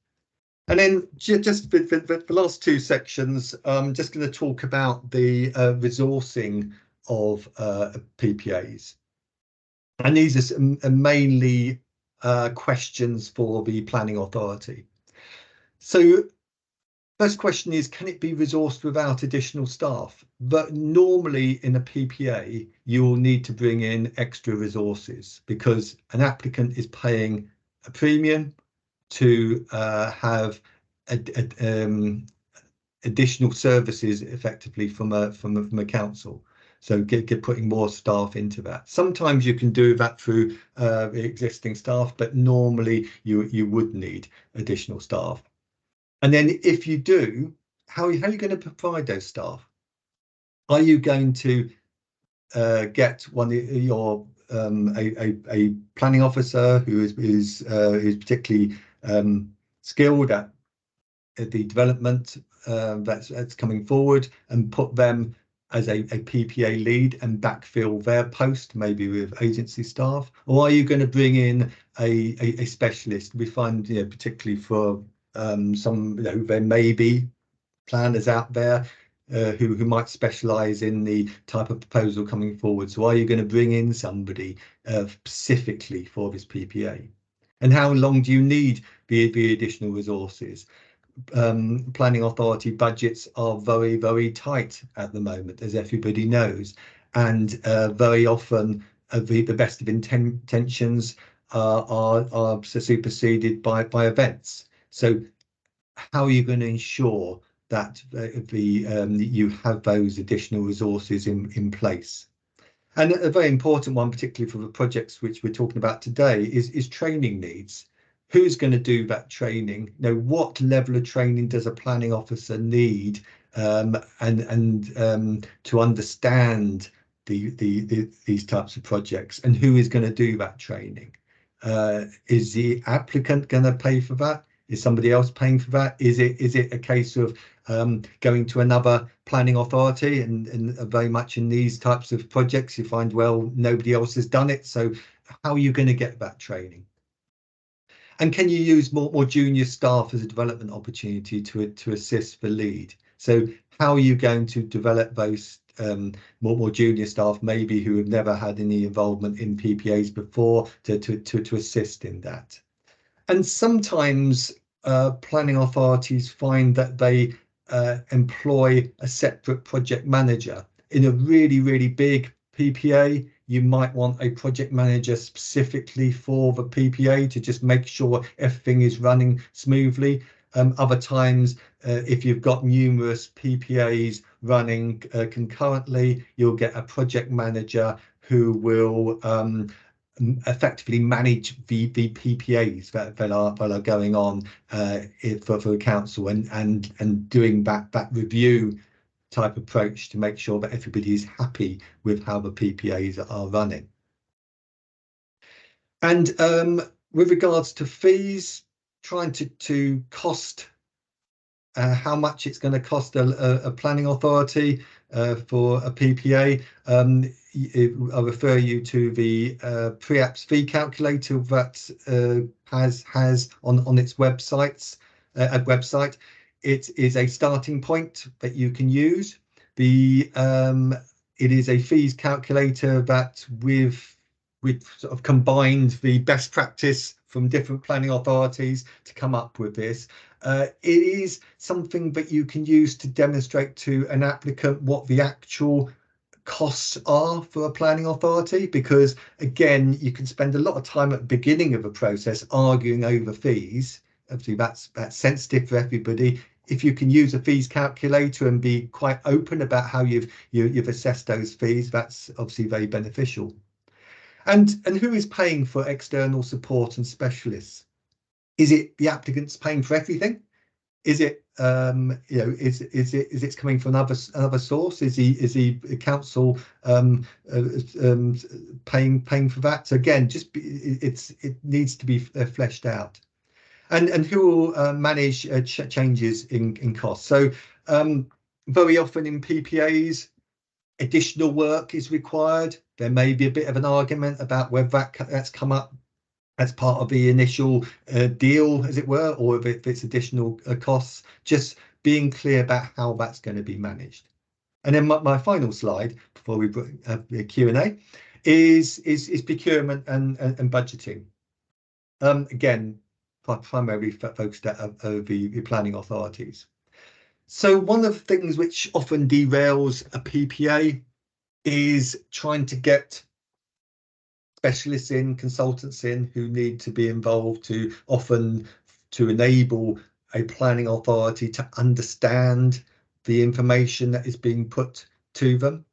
And then just for the last two sections, I'm just going to talk about the resourcing of PPAs. And these are mainly questions for the planning authority. So first question is, can it be resourced without additional staff? But normally in a PPA, you will need to bring in extra resources because an applicant is paying a premium to have additional services effectively from a council. So putting more staff into that. Sometimes you can do that through the existing staff, but normally you would need additional staff. And then if you do, how are you going to provide those staff? Are you going to get one of your a planning officer who is particularly skilled at the development that's coming forward, and put them as a PPA lead and backfill their post, maybe with agency staff? Or are you going to bring in a specialist? We find, particularly for some, there may be planners out there who might specialise in the type of proposal coming forward. So are you going to bring in somebody specifically for this PPA? And how long do you need the additional resources? Planning authority budgets are very, very tight at the moment, as everybody knows, and very often the best of intentions are superseded by events. So how are you going to ensure that you have those additional resources in place? And a very important one, particularly for the projects which we're talking about today, is training needs. Who's going to do that training? What level of training does a planning officer need, and to understand these types of projects, and who is going to do that training? Is the applicant going to pay for that? Is somebody else paying for that? Is it a case of going to another planning authority, and very much in these types of projects you find, well, nobody else has done it, so how are you going to get that training? And can you use more junior staff as a development opportunity to assist the lead? So how are you going to develop those more junior staff, maybe who have never had any involvement in PPAs before, to assist in that? And sometimes planning authorities find that they employ a separate project manager. In a really, really big PPA, you might want a project manager specifically for the PPA to just make sure everything is running smoothly. Other times, if you've got numerous PPAs running concurrently, you'll get a project manager who will effectively manage the PPAs that are going on for the council, and doing that review type approach to make sure that everybody is happy with how the PPAs are running. And with regards to fees, trying to cost how much it's going to cost a planning authority for a PPA. I refer you to the PREAPS fee calculator that has on its website. It is a starting point that you can use. It is a fees calculator that we've sort of combined the best practice from different planning authorities to come up with this. It is something that you can use to demonstrate to an applicant what the actual costs are for a planning authority, because again, you can spend a lot of time at the beginning of a process arguing over fees. Obviously that's sensitive for everybody. If you can use a fees calculator and be quite open about how you've assessed those fees, that's obviously very beneficial. And who is paying for external support and specialists? Is it the applicants paying for everything? Is it is it coming from another source? Is the council paying for that? So again, it needs to be fleshed out. And who will manage changes in costs? So very often in PPAs, additional work is required. There may be a bit of an argument about whether that's come up as part of the initial deal, as it were, or if it's additional costs, just being clear about how that's going to be managed. And then my final slide before we have the Q&A is procurement and budgeting. Again, primarily focused at the planning authorities. So one of the things which often derails a PPA is trying to get specialists in, consultants in, who need to be involved to enable a planning authority to understand the information that is being put to them.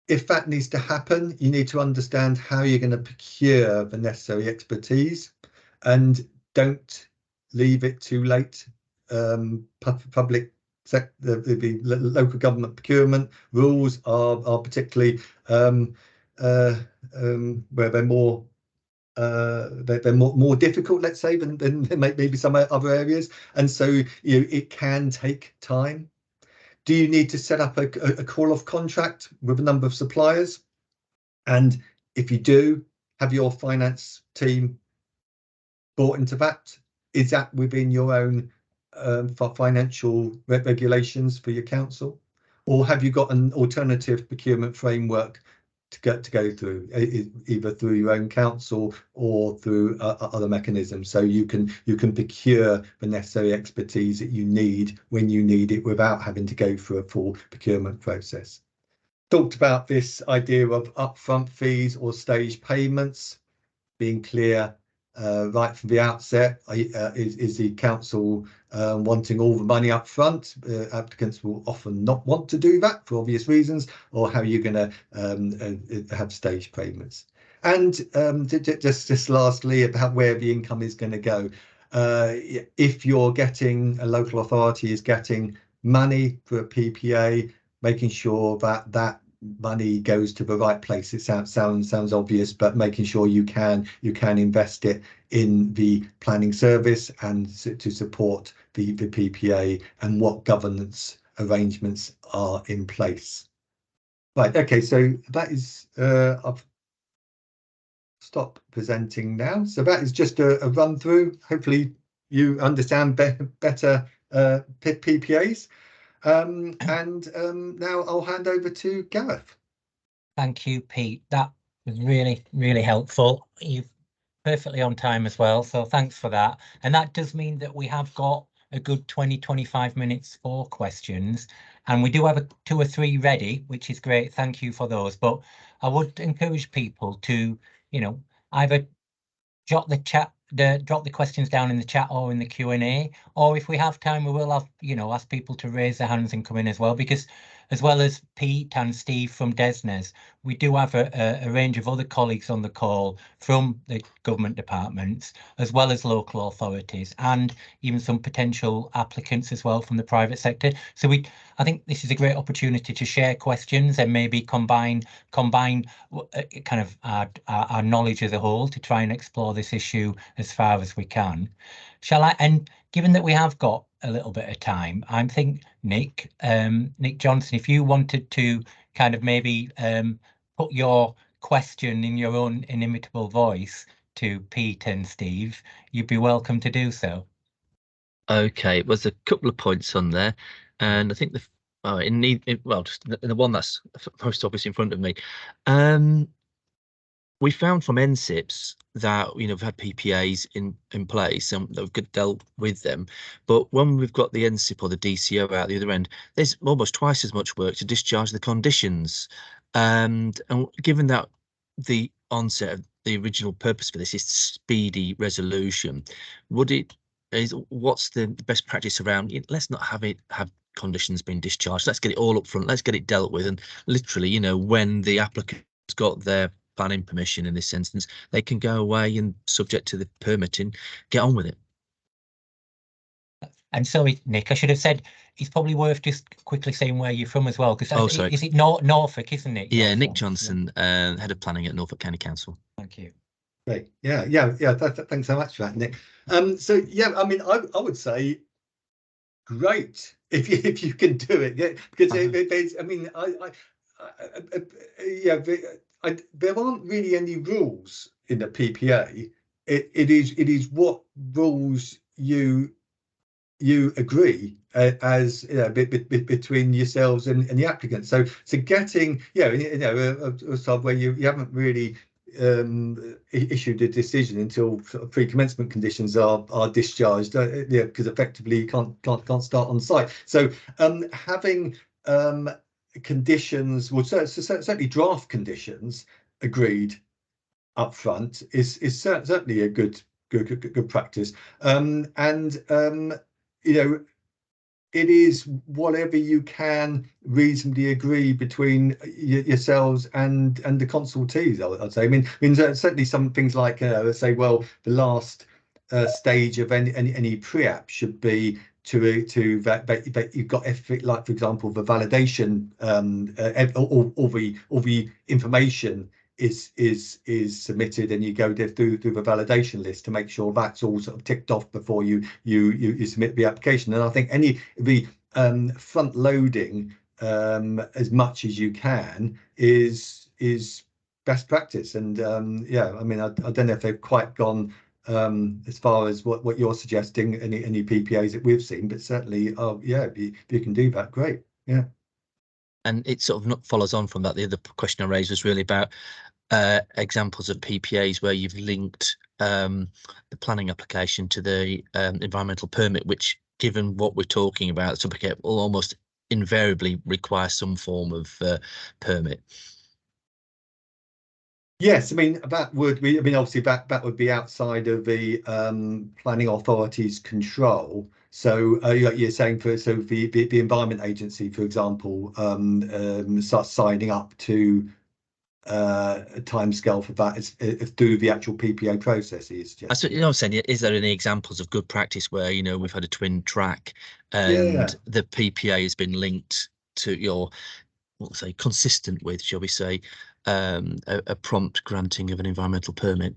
If that needs to happen, you need to understand how you're going to procure the necessary expertise, and don't leave it too late. Public sector, the local government procurement rules are particularly where they're more difficult, let's say, than maybe some other areas, and so it can take time. Do you need to set up a call-off contract with a number of suppliers? And if you do, have your finance team bought into that? Is that within your own financial regulations for your council? Or have you got an alternative procurement framework to go through, either through your own council or through other mechanisms, so you can procure the necessary expertise that you need when you need it without having to go through a full procurement process? Talked about this idea of upfront fees or stage payments, being clear right from the outset. Is the council wanting all the money up front? Applicants will often not want to do that for obvious reasons. Or how are you going to have stage payments? And just lastly, about where the income is going to go. If you're getting, a local authority is getting money for a PPA, making sure that that money goes to the right place. It sounds obvious, but making sure you can invest it in the planning service and to support the PPA, and what governance arrangements are in place. Right, okay, so that is I've stopped presenting now. So that is just a run through. Hopefully you understand better PPAs. Now I'll hand over to Gareth. Thank you, Pete. That was really, really helpful. You're perfectly on time as well, so thanks for that. And that does mean that we have got a good 20-25 minutes for questions, and we do have 2 or 3 ready, which is great. Thank you for those. But I would encourage people to, either drop the questions down in the chat or in the Q&A, or if we have time, we will have, ask people to raise their hands and come in as well, because as well as Pete and Steve from DESNZ, we do have a range of other colleagues on the call from the government departments, as well as local authorities, and even some potential applicants as well from the private sector. So I think this is a great opportunity to share questions and maybe combine kind of our knowledge as a whole to try and explore this issue as far as we can. Shall I? And given that we have got a little bit of time, I think Nick Johnson, if you wanted to kind of maybe put your question in your own inimitable voice to Pete and Steve, you'd be welcome to do so. Okay, there's a couple of points on there, and I think just the one that's most obvious in front of me. We found from NSIPs that we've had PPAs in place and that we've dealt with them, but when we've got the NSIP or the DCO out the other end, there's almost twice as much work to discharge the conditions. And given that the onset of the original purpose for this is speedy resolution, what's the best practice around let's not have conditions being discharged, let's get it all up front, let's get it dealt with, and literally when the applicant's got their planning permission in this instance, they can go away and, subject to the permitting, get on with it. And sorry, Nick, I should have said it's probably worth just quickly saying where you're from as well, because is it Norfolk, isn't it? Yeah, Nick Johnson, Head of Planning at Norfolk County Council. Thank you. Great. Yeah. Thanks so much for that, Nick. So yeah, I mean, I would say great if you can do it, because there's, I mean, there aren't really any rules in the PPA it is what rules you agree as you know between yourselves and the applicant. So getting a sub where you haven't really issued a decision until sort of pre-commencement conditions are discharged, because effectively you can't start on site. So having conditions, well, certainly draft conditions agreed up front is certainly a good practice. You know, it is whatever you can reasonably agree between yourselves and the consultees, I'd say. I mean certainly some things like let's say, well, the last stage of any pre-app should be that you've got everything, like for example the validation, all the information is submitted, and you go through the validation list to make sure that's all sort of ticked off before you submit the application. And I think the front loading as much as you can is best practice. And yeah, I mean I don't know if they've quite gone as far as what you're suggesting, any PPAs that we've seen, but certainly yeah, if you can do that, great. Yeah. And it sort of follows on from that. The other question I raised was really about examples of PPAs where you've linked the planning application to the environmental permit, which, given what we're talking about, will almost invariably require some form of permit. Yes, I mean that would be. I mean, obviously that would be outside of the planning authority's control. So you're saying for the Environment Agency, for example, starts signing up to a timescale for that through the actual PPA processes. I'm saying, is there any examples of good practice where we've had a twin track and the PPA has been linked to your, let's say, consistent with, shall we say, a prompt granting of an environmental permit?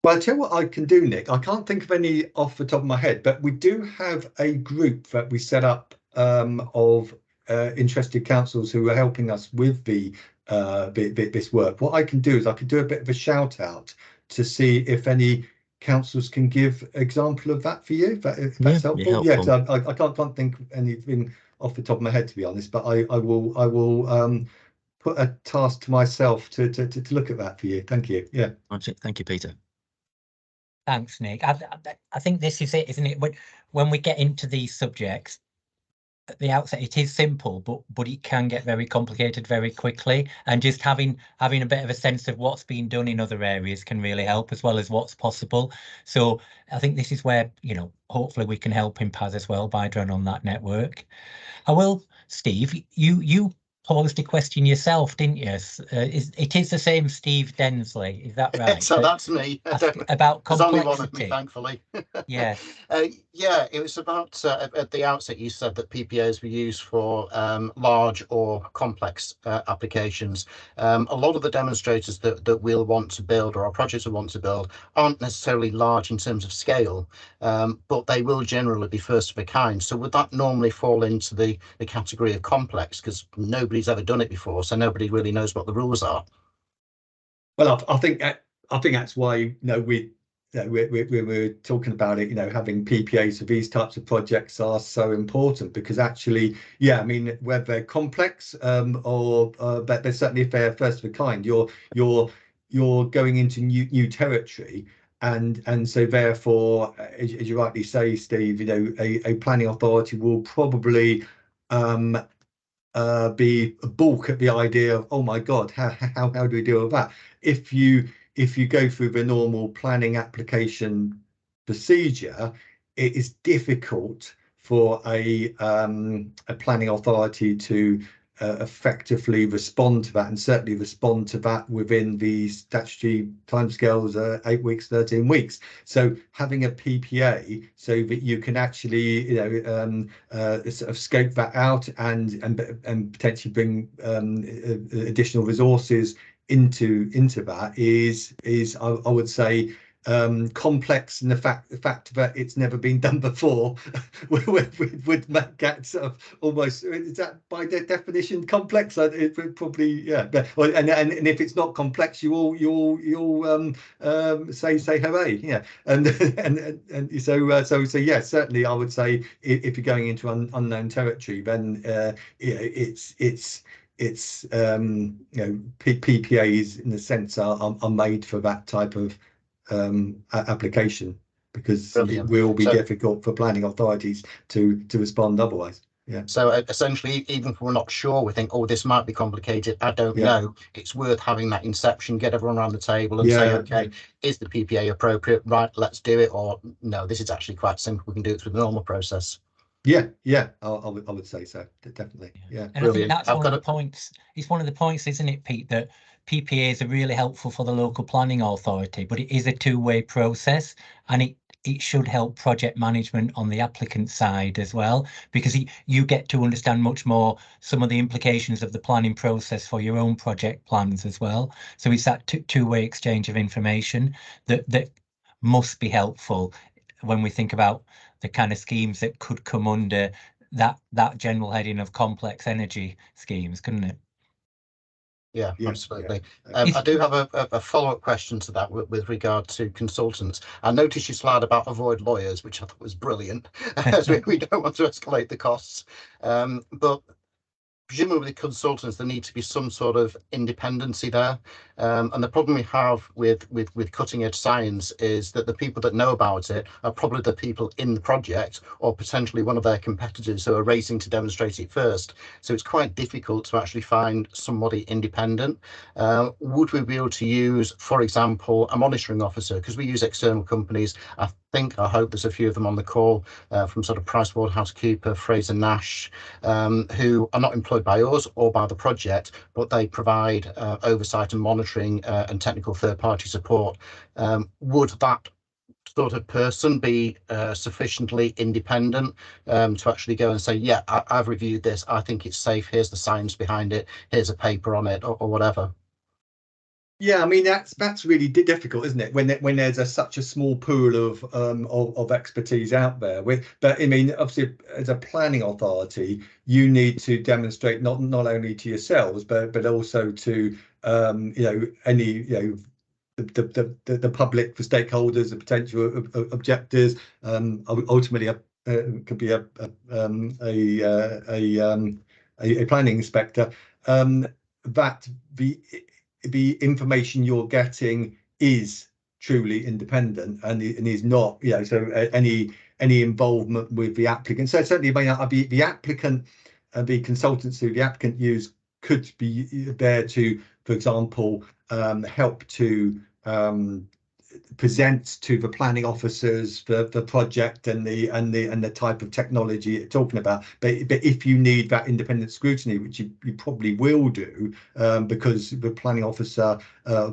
Well, I'll tell you what I can do, Nick. I can't think of any off the top of my head, but we do have a group that we set up of interested councils who are helping us with this work. What I can do is I could do a bit of a shout out to see if any councils can give example of that for you, if that's helpful. Yeah, I can't think of anything off the top of my head, to be honest, but I will put a task to myself to look at that for you. Thank you. Yeah. Thank you, Peter. Thanks, Nick. I think this is it, isn't it? When we get into these subjects, at the outset, it is simple, but it can get very complicated very quickly. And just having a bit of a sense of what's being done in other areas can really help, as well as what's possible. So I think this is where, hopefully we can help in PAS as well by drawing on that network. I will, Steve, you posed a question yourself, didn't you? It is the same Steve Densley, is that right? So that's me. About complexity. There's only one of me, thankfully. Yeah. Yeah, it was about at the outset you said that PPAs were used for large or complex applications. A lot of the demonstrators that we'll want to build, or our projects will want to build, aren't necessarily large in terms of scale, but they will generally be first of a kind. So would that normally fall into the category of complex, because nobody's ever done it before, so nobody really knows what the rules are? Well, I think that's why we're talking about it. Having PPAs for these types of projects are so important, because actually, yeah, I mean, whether they're complex but they're certainly, if they're first of a kind, you're going into new territory. And so therefore, as you rightly say, Steve, a planning authority will probably be a balk at the idea of, oh my God, how do we deal with that? If you go through the normal planning application procedure, it is difficult for a planning authority to effectively respond to that, and certainly respond to that within the statutory timescales, 8 weeks, 13 weeks. So having a PPA so that you can actually sort of scope that out and potentially bring additional resources into that is I would say complex, and the fact that it's never been done before would make that sort of almost, is that by definition complex? It would probably, yeah. But and if it's not complex, you'll say hooray, yeah. And so yeah, certainly I would say if you're going into unknown territory, then it's PPAs in a sense are made for that type of application, because Brilliant. it will be So, difficult for planning authorities to respond otherwise. Yeah. So essentially, even if we're not sure, we think, oh, this might be complicated, I don't know. It's worth having that inception, get everyone around the table and say, okay, is the PPA appropriate? Right, let's do it. Or no, this is actually quite simple. We can do it through the normal process. Yeah, I would say so, definitely. Yeah, and brilliant. I think that's one of the points. It's one of the points, isn't it, Pete, that PPAs are really helpful for the local planning authority, but it is a two-way process, and it should help project management on the applicant side as well, because you get to understand much more some of the implications of the planning process for your own project plans as well. So it's that two-way exchange of information that must be helpful when we think about the kind of schemes that could come under that general heading of complex energy schemes, couldn't it? Yeah, absolutely. I do have a follow-up question to that with regard to consultants. I noticed your slide about avoid lawyers, which I thought was brilliant, as we don't want to escalate the costs. But presumably consultants, there needs to be some sort of independency there. And the problem we have with cutting edge science is that the people that know about it are probably the people in the project, or potentially one of their competitors who are racing to demonstrate it first. So it's quite difficult to actually find somebody independent. Would we be able to use, for example, a monitoring officer? Because we use external companies. I hope there's a few of them on the call from sort of PricewaterhouseCoopers, Fraser Nash, who are not employed by us or by the project, but they provide oversight and monitoring and technical third-party support. Would that sort of person be sufficiently independent to actually go and say, yeah, I've reviewed this, I think it's safe, here's the science behind it, here's a paper on it, or whatever? Yeah, I mean that's really difficult, isn't it? When there's such a small pool of expertise out there. But I mean, obviously, as a planning authority, you need to demonstrate not only to yourselves, but also to any the public, for stakeholders, the potential objectors. Ultimately, it could be a planning inspector. That the information you're getting is truly independent and is not, so any involvement with the applicant. So certainly the applicant and the consultants who the applicant use could be there to, for example, help to present to the planning officers the project and the type of technology you're talking about. But if you need that independent scrutiny, which you probably will do, because the planning officer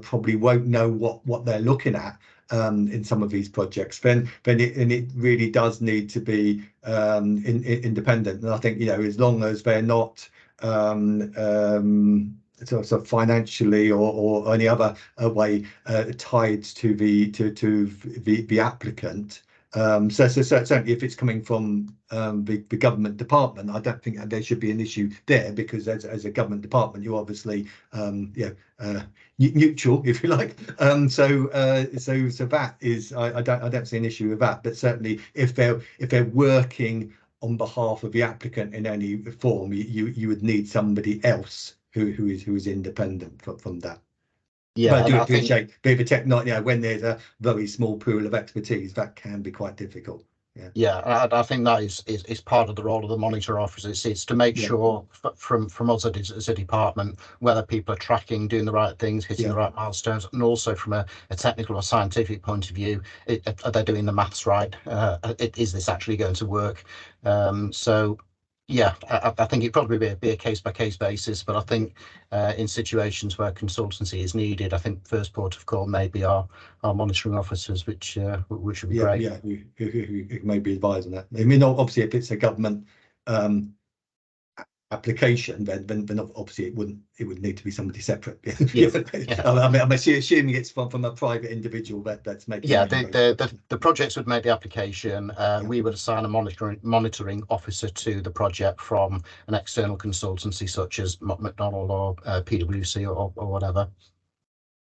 probably won't know what they're looking at in some of these projects, then it really does need to be independent. And I think, as long as they're not sort of financially or any other way tied to the applicant. So certainly if it's coming from the government department, I don't think there should be an issue there, because as a government department, you're obviously neutral, if you like. So that is, I don't see an issue with that. But certainly if they're working on behalf of the applicant in any form, you would need somebody else who is independent from that. Yeah, but I do appreciate a bit of a technology. When there's a very small pool of expertise, that can be quite difficult. Yeah, I think that is part of the role of the monitor officers. It's to make sure from us as a department whether people are tracking, doing the right things, hitting the right milestones, and also from a technical or scientific point of view, are they doing the maths right? Is this actually going to work? So yeah, I think it'd probably be a case-by-case basis, but I think in situations where consultancy is needed, I think first port of call may be our monitoring officers, which would be great. Yeah, who may be advising that. I mean, obviously, if it's a government application, then obviously it would need to be somebody separate. Yes. I'm assuming it's from a private individual that's making. Yeah, the projects would make the application. We would assign a monitoring officer to the project from an external consultancy such as McDonald or PwC or whatever.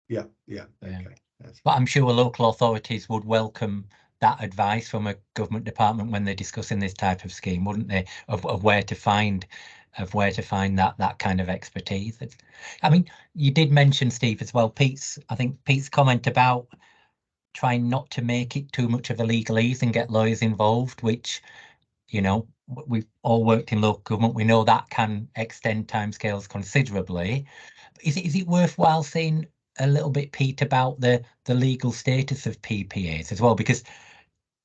Yeah. Okay. But I'm sure local authorities would welcome that advice from a government department when they're discussing this type of scheme, wouldn't they? Of where to find that kind of expertise. I mean, you did mention, Steve, as well, Pete's comment about trying not to make it too much of a legalese and get lawyers involved, which, you know, we've all worked in local government. We know that can extend timescales considerably. Is it worthwhile saying a little bit, Pete, about the legal status of PPAs as well? Because,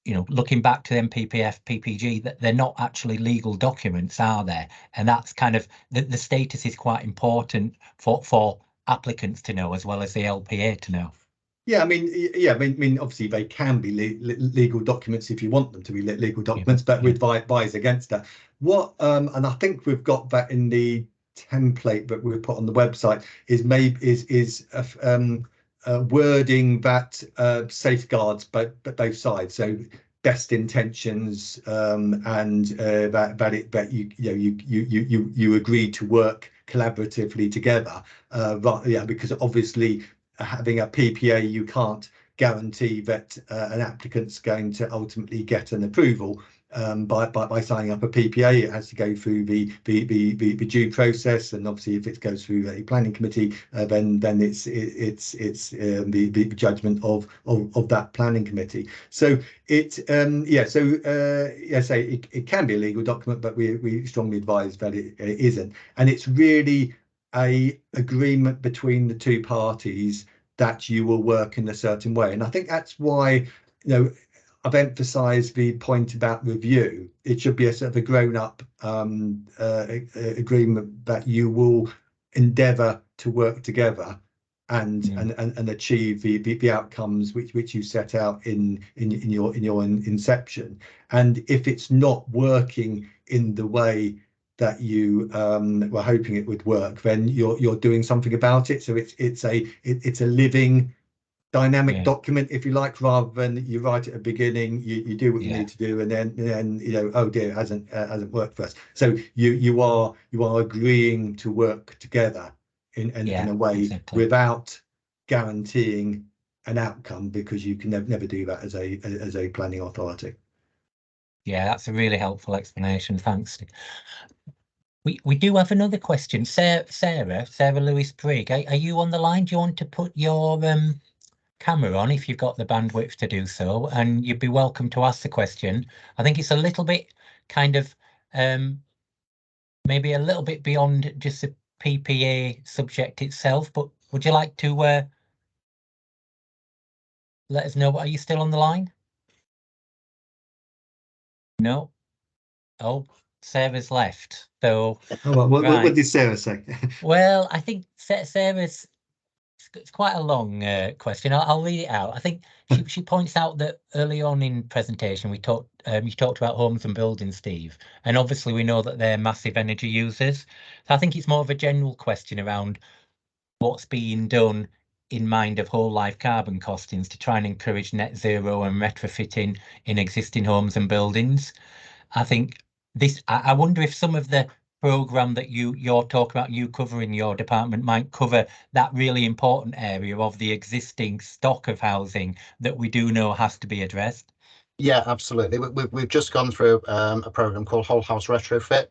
you know, looking back to the PPF, PPG, that they're not actually legal documents, are there? And that's kind of the status is quite important for applicants to know as well as the LPA to know. Yeah, I mean, obviously they can be legal documents if you want them to be legal documents, but we'd advise against that. And I think we've got that in the template that we put on the website is wording that safeguards both sides. So best intentions, and that you agree to work collaboratively together. Because obviously, having a PPA, you can't guarantee that an applicant's going to ultimately get an approval by signing up a PPA. It has to go through the due process, and obviously, if it goes through a planning committee, then it's the judgment of that planning committee. So it can be a legal document, but we strongly advise that it isn't, and it's really a agreement between the two parties that you will work in a certain way. And I think that's why, I've emphasised the point about review. It should be a sort of a grown-up agreement that you will endeavour to work together and achieve the outcomes which you set out in your inception. And if it's not working in the way that you were hoping it would work, then you're doing something about it. So it's a living, dynamic document, if you like, rather than you write at the beginning, you do what you need to do, and then oh dear, it hasn't worked for us. So you are agreeing to work together in a way without guaranteeing an outcome, because you can never do that as a planning authority. Yeah, that's a really helpful explanation. Thanks. We do have another question. Sarah Lewis-Brigg, are you on the line? Do you want to put your camera on if you've got the bandwidth to do so, and you'd be welcome to ask the question? I think it's a little bit kind of maybe a little bit beyond just the PPA subject itself, but would you like to let us know? Are you still on the line? No. Oh, Sarah's left. So what did Sarah say? Well, I think Sarah's, it's quite a long question. I'll read it out. I think she points out that early on in presentation you talked about homes and buildings, Steve, and obviously we know that they're massive energy users. So I think it's more of a general question around what's being done in mind of whole life carbon costings to try and encourage net zero and retrofitting in existing homes and buildings. I think I wonder if some of the programme that you're talking about, you cover in your department, might cover that really important area of the existing stock of housing that we do know has to be addressed. Yeah, absolutely. We've just gone through a program called Whole House Retrofit,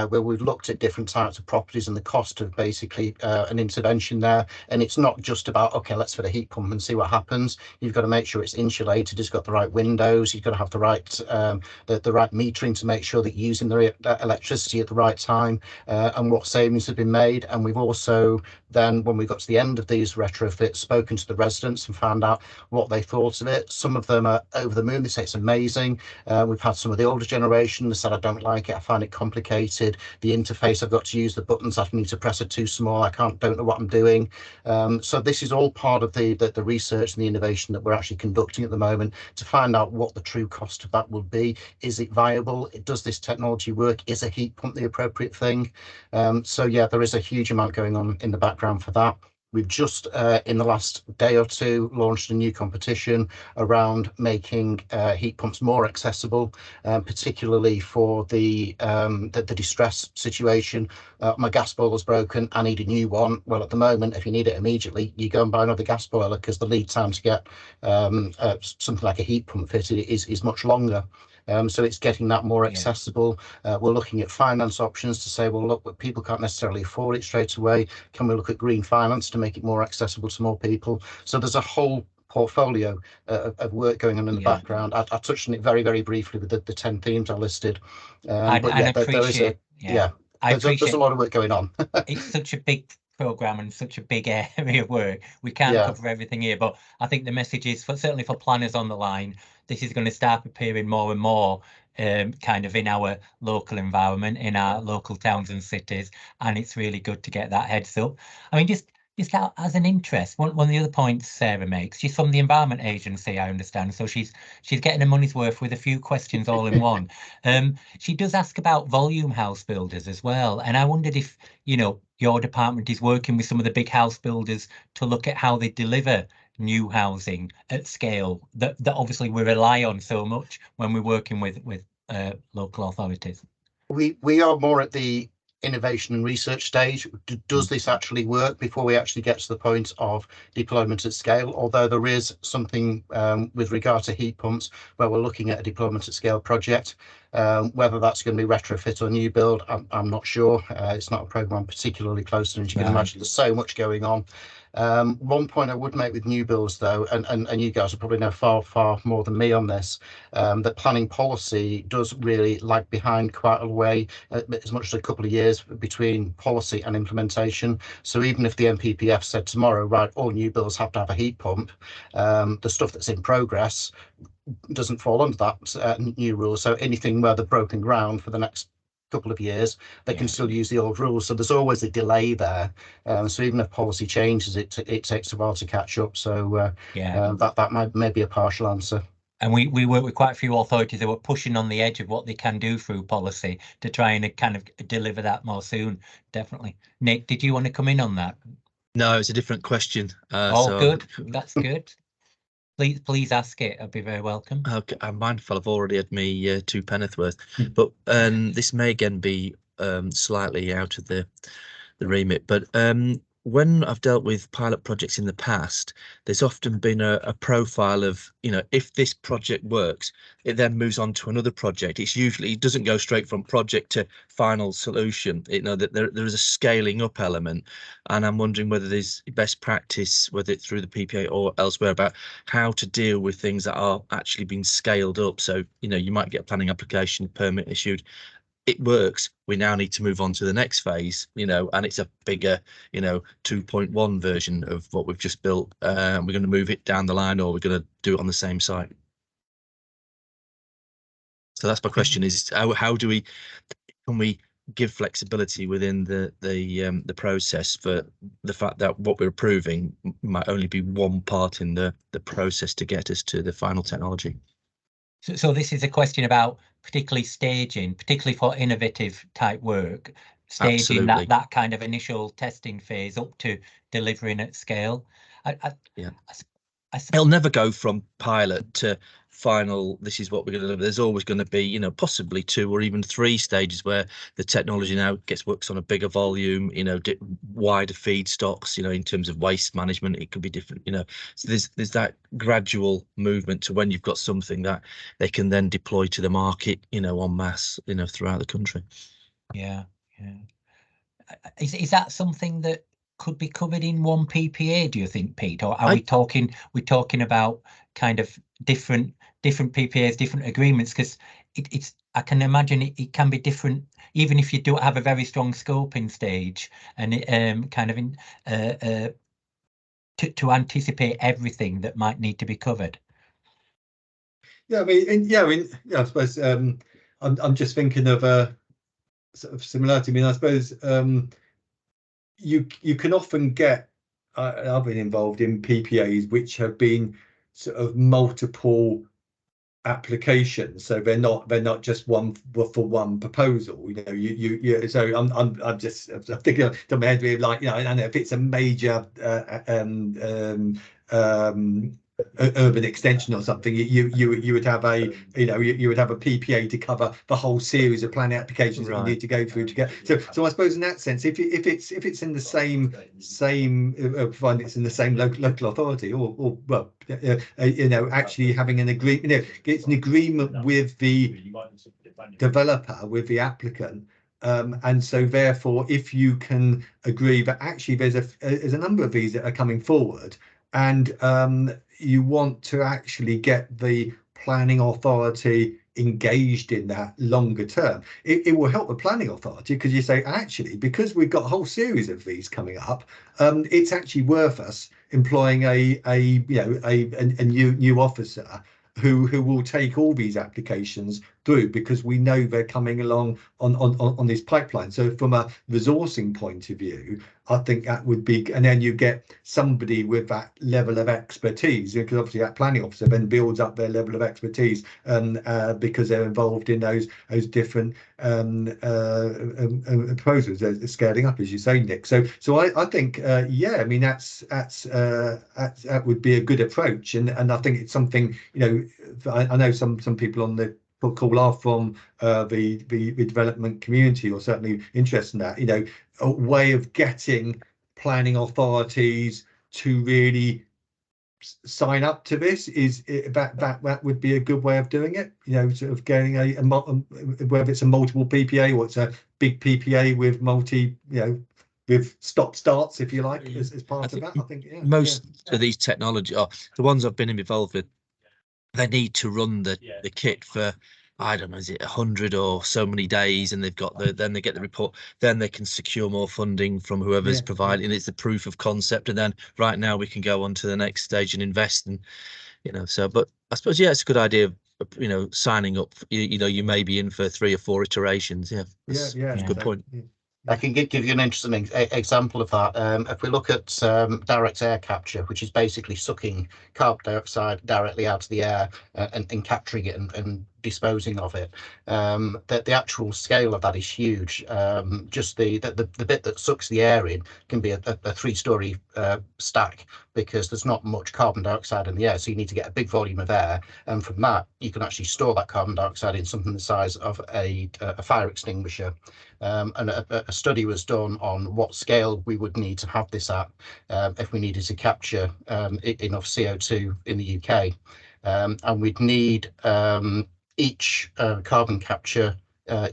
where we've looked at different types of properties and the cost of basically an intervention there. And it's not just about, okay, let's fit a heat pump and see what happens. You've got to make sure it's insulated, it's got the right windows, you've got to have the right the right metering to make sure that you're using the electricity at the right time, and what savings have been made. And we've also then when we got to the end of these retrofits, spoken to the residents and found out what they thought of it. Some of them are over the moon. They say it's amazing. We've had some of the older generation that said, I don't like it, I find it complicated. The interface, I've got to use the buttons, I need to press it too small, don't know what I'm doing. So this is all part of the research and the innovation that we're actually conducting at the moment to find out what the true cost of that will be. Is it viable? Does this technology work? Is a heat pump the appropriate thing? So yeah, there is a huge amount going on in the background for that. We've just, in the last day or two, launched a new competition around making heat pumps more accessible, particularly for the distress situation. My gas boiler's broken, I need a new one. Well, at the moment, if you need it immediately, you go and buy another gas boiler, because the lead time to get something like a heat pump fitted is much longer. So it's getting that more accessible. We're looking at finance options to say, well, look, people can't necessarily afford it straight away. Can we look at green finance to make it more accessible to more people? So there's a whole portfolio of work going on in the background. I touched on it very, very briefly with the 10 themes I listed. But yeah, there is there's a lot of work going on. It's such a big program and such a big area of work. We can't cover everything here, but I think the message is, certainly for planners on the line, this is going to start appearing more and more kind of in our local environment, in our local towns and cities, and it's really good to get that heads up. I mean, just out as an interest, one of the other points Sarah makes, she's from the Environment Agency, I understand, so she's getting her money's worth with a few questions all in one. She does ask about volume house builders as well, and I wondered if, you know, your department is working with some of the big house builders to look at how they deliver new housing at scale that obviously we rely on so much when we're working with local authorities. We are more at the innovation and research stage. Does this actually work before we actually get to the point of deployment at scale? Although there is something with regard to heat pumps where we're looking at a deployment at scale project. Whether that's going to be retrofit or new build, I'm not sure. It's not a program I'm particularly close to, and you can imagine there's so much going on. One point I would make with new builds, though, and you guys will probably know far more than me on this, that planning policy does really lag behind quite a way, as much as a couple of years between policy and implementation. So even if the NPPF said tomorrow, right, all new builds have to have a heat pump, the stuff that's in progress doesn't fall under that new rule. So anything where they've broken ground for the next couple of years, they can still use the old rules. So there's always a delay there. So even if policy changes, it takes a while to catch up. So that may be a partial answer. And we work with quite a few authorities that were pushing on the edge of what they can do through policy to try and kind of deliver that more soon. Definitely. Nick, did you want to come in on that? No, it's a different question. Good. That's good. Please ask it. I'd be very welcome. Okay, I'm mindful I've already had me 2 penneth worth, but this may again be slightly out of the remit. But when I've dealt with pilot projects in the past, there's often been a profile of, you know, if this project works, it then moves on to another project. It doesn't go straight from project to final solution. You know, that there is a scaling up element, and I'm wondering whether there's best practice, whether it's through the PPA or elsewhere, about how to deal with things that are actually being scaled up. So, you know, you might get a planning application, permit issued. It works, we now need to move on to the next phase, you know, and it's a bigger, you know, 2.1 version of what we've just built. We're going to move it down the line, or we're going to do it on the same site. So that's my question: is how can we give flexibility within the process for the fact that what we're approving might only be one part in the process to get us to the final technology? So this is a question about particularly staging, particularly for innovative type work, staging that kind of initial testing phase up to delivering at scale. It'll never go from pilot to final. This is what we're going to deliver. There's always going to be, you know, possibly 2 or even 3 stages where the technology now works on a bigger volume, you know, wider feedstocks, you know, in terms of waste management. It could be different, you know. So there's that gradual movement to when you've got something that they can then deploy to the market, you know, en masse, you know, throughout the country. Yeah. Is that something that could be covered in one PPA, do you think, Pete? Or are we talking about kind of different different PPAs, different agreements, because it's I can imagine it can be different even if you don't have a very strong scoping stage, and it kind of in to anticipate everything that might need to be covered. Yeah, I mean, I suppose I'm just thinking of a sort of similarity. I mean, I suppose you can often get. I've been involved in PPAs which have been sort of multiple applications, so they're not just one for one proposal. You know, you so I'm just thinking of my head really, like, you know, I don't know if it's a major urban extension or something, you would have a, you know, you would have a PPA to cover the whole series of planning applications that you need to go through to get. So I suppose in that sense, if it's in the same provided it's in the same local authority, or well, you know, actually having an agreement, you know, it's an agreement with the developer, with the applicant. And so therefore, if you can agree that actually there's a number of these that are coming forward, and you want to actually get the planning authority engaged in that longer term, it will help the planning authority, because you say, actually, because we've got a whole series of these coming up, it's actually worth us employing a new officer who will take all these applications through, because we know they're coming along on this pipeline. So from a resourcing point of view, I think that would be, and then you get somebody with that level of expertise, because obviously that planning officer then builds up their level of expertise, because they're involved in those different proposals. They're scaling up, as you say, Nick. So I think yeah, I mean, that would be a good approach, and I think it's something, you know, I know some people on the call are from the development community, or certainly interested in that. You know, a way of getting planning authorities to really sign up to this is that would be a good way of doing it. You know, sort of getting whether it's a multiple PPA or it's a big PPA with multi, you know, with stop starts, if you like, as part of that. I think most of these technology, or the ones I've been involved with, they need to run the kit for, I don't know, is it 100 or so many days, and they've got then they get the report, then they can secure more funding from whoever's providing. It's the proof of concept, and then right now we can go on to the next stage and invest, and you know. So, but I suppose, yeah, it's a good idea of, you know, signing up. You know, you may be in for 3 or 4 iterations. That's a good point. I can give you an interesting example of that. If we look at direct air capture, which is basically sucking carbon dioxide directly out of the air and capturing it and disposing of it, the actual scale of that is huge. Just the bit that sucks the air in can be a 3-story stack, because there's not much carbon dioxide in the air, so you need to get a big volume of air, and from that you can actually store that carbon dioxide in something the size of a fire extinguisher. And a study was done on what scale we would need to have this at if we needed to capture enough CO2 in the UK, and we'd need each carbon capture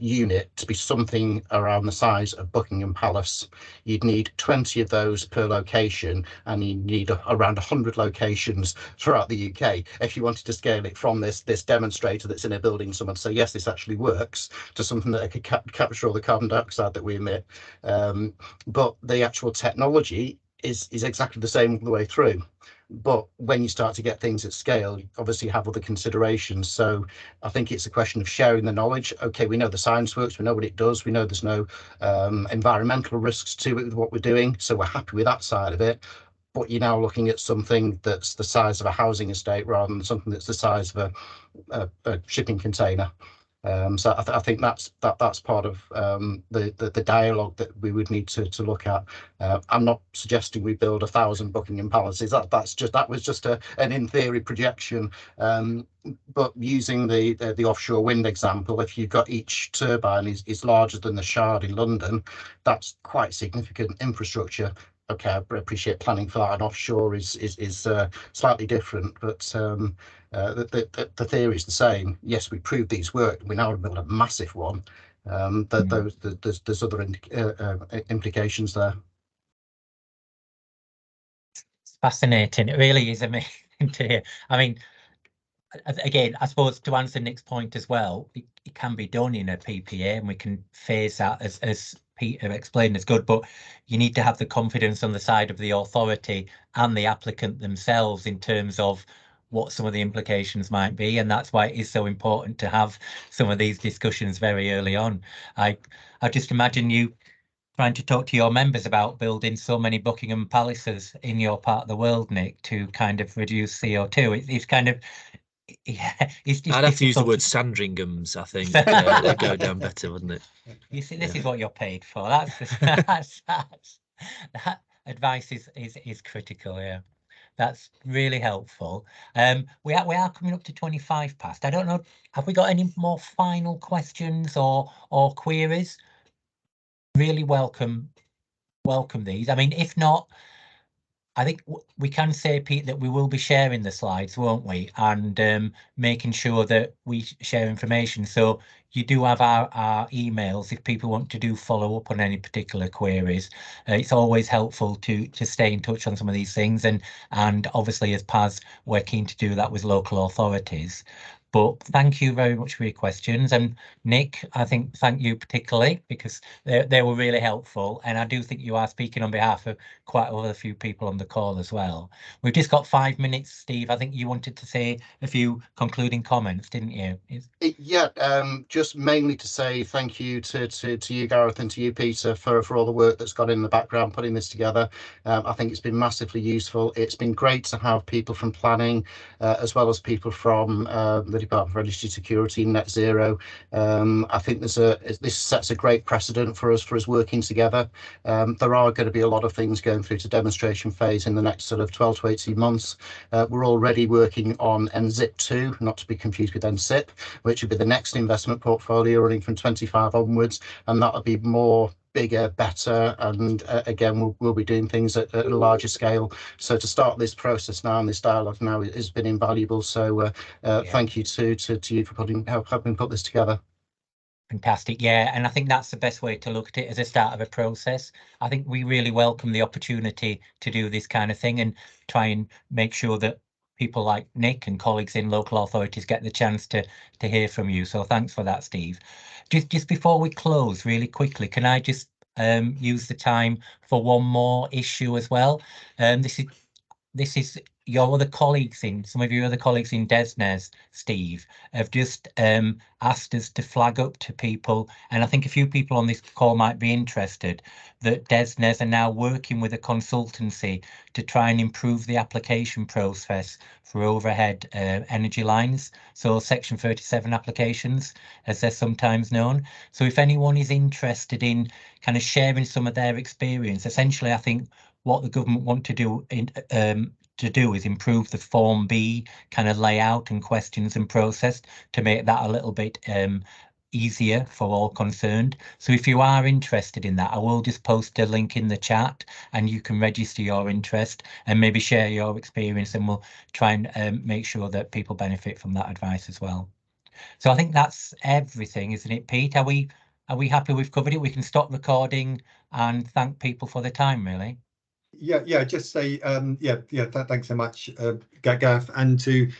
unit to be something around the size of Buckingham Palace. You'd need 20 of those per location, and you need around 100 locations throughout the UK if you wanted to scale it from this demonstrator that's in a building somewhere. So yes, this actually works, to something that could capture all the carbon dioxide that we emit. But the actual technology is exactly the same all the way through. But when you start to get things at scale, you obviously have other considerations. So I think it's a question of sharing the knowledge. Okay, we know the science works, we know what it does, we know there's no environmental risks to it with what we're doing, so we're happy with that side of it. But you're now looking at something that's the size of a housing estate rather than something that's the size of a shipping container. So I think that's part of the dialogue that we would need to look at. I'm not suggesting we build 1,000 Buckingham Palaces. That was just an in theory projection. But using the offshore wind example, if you've got each turbine is larger than the Shard in London, that's quite significant infrastructure. Okay, I appreciate planning for that, and offshore is slightly different, but the theory is the same. Yes, we proved these work. We now build a massive one. There's other implications there. It's fascinating. It really is amazing to hear. I mean, again, I suppose to answer Nick's point as well, it can be done in a PPA, and we can phase that as Peter explained is good, but you need to have the confidence on the side of the authority and the applicant themselves in terms of what some of the implications might be, and that's why it is so important to have some of these discussions very early on. I just imagine you trying to talk to your members about building so many Buckingham Palaces in your part of the world, Nick, to kind of reduce CO2. It's kind of, yeah, it's just I'd have to use the difficult. word Sandringhams, I think. It'd go down better, wouldn't it? You see, this Yeah. is what you're paid for. That's that advice is critical. Yeah, that's really helpful. We are coming up to 25 past. I don't know. Have we got any more final questions or queries? Really welcome these. I mean, if not, I think we can say, Pete, that we will be sharing the slides, won't we? And making sure that we share information. So you do have our emails if people want to do follow up on any particular queries. It's always helpful to stay in touch on some of these things. And obviously, as PAS, we're keen to do that with local authorities. But thank you very much for your questions. And Nick, I think thank you particularly, because they were really helpful. And I do think you are speaking on behalf of quite a few people on the call as well. We've just got 5 minutes, Steve. I think you wanted to say a few concluding comments, didn't you? Yeah, just mainly to say thank you to you, Gareth, and to you, Peter, for all the work that's gone in the background putting this together. I think it's been massively useful. It's been great to have people from planning, as well as people from the Department for Energy Security, Net Zero. I think this sets a great precedent for us working together. There are going to be a lot of things going through to demonstration phase in the next sort of 12 to 18 months. We're already working on NZIP2, not to be confused with NSIP, which would be the next investment portfolio running from 25 onwards, and that'll be more bigger, better, and again we'll be doing things at a larger scale. So to start this process now and this dialogue now has been invaluable. So thank you to you for helping put this together. Fantastic. Yeah, and I think that's the best way to look at it as a start of a process. I think we really welcome the opportunity to do this kind of thing and try and make sure that people like Nick and colleagues in local authorities get the chance to hear from you. So thanks for that, Steve. Just before we close really quickly, can I just use the time for one more issue as well? This is your other colleagues some of your other colleagues in DESNZ, Steve, have just asked us to flag up to people, and I think a few people on this call might be interested, that DESNZ are now working with a consultancy to try and improve the application process for overhead energy lines, so Section 37 applications, as they're sometimes known. So if anyone is interested in kind of sharing some of their experience, essentially, I think what the government want to do is improve the Form B kind of layout and questions and process to make that a little bit easier for all concerned. So if you are interested in that, I will just post a link in the chat and you can register your interest and maybe share your experience, and we'll try and make sure that people benefit from that advice as well. So I think that's everything, isn't it, Pete? Are we happy we've covered it? We can stop recording and thank people for their time, really. Yeah, just say thanks so much, Gareth, and to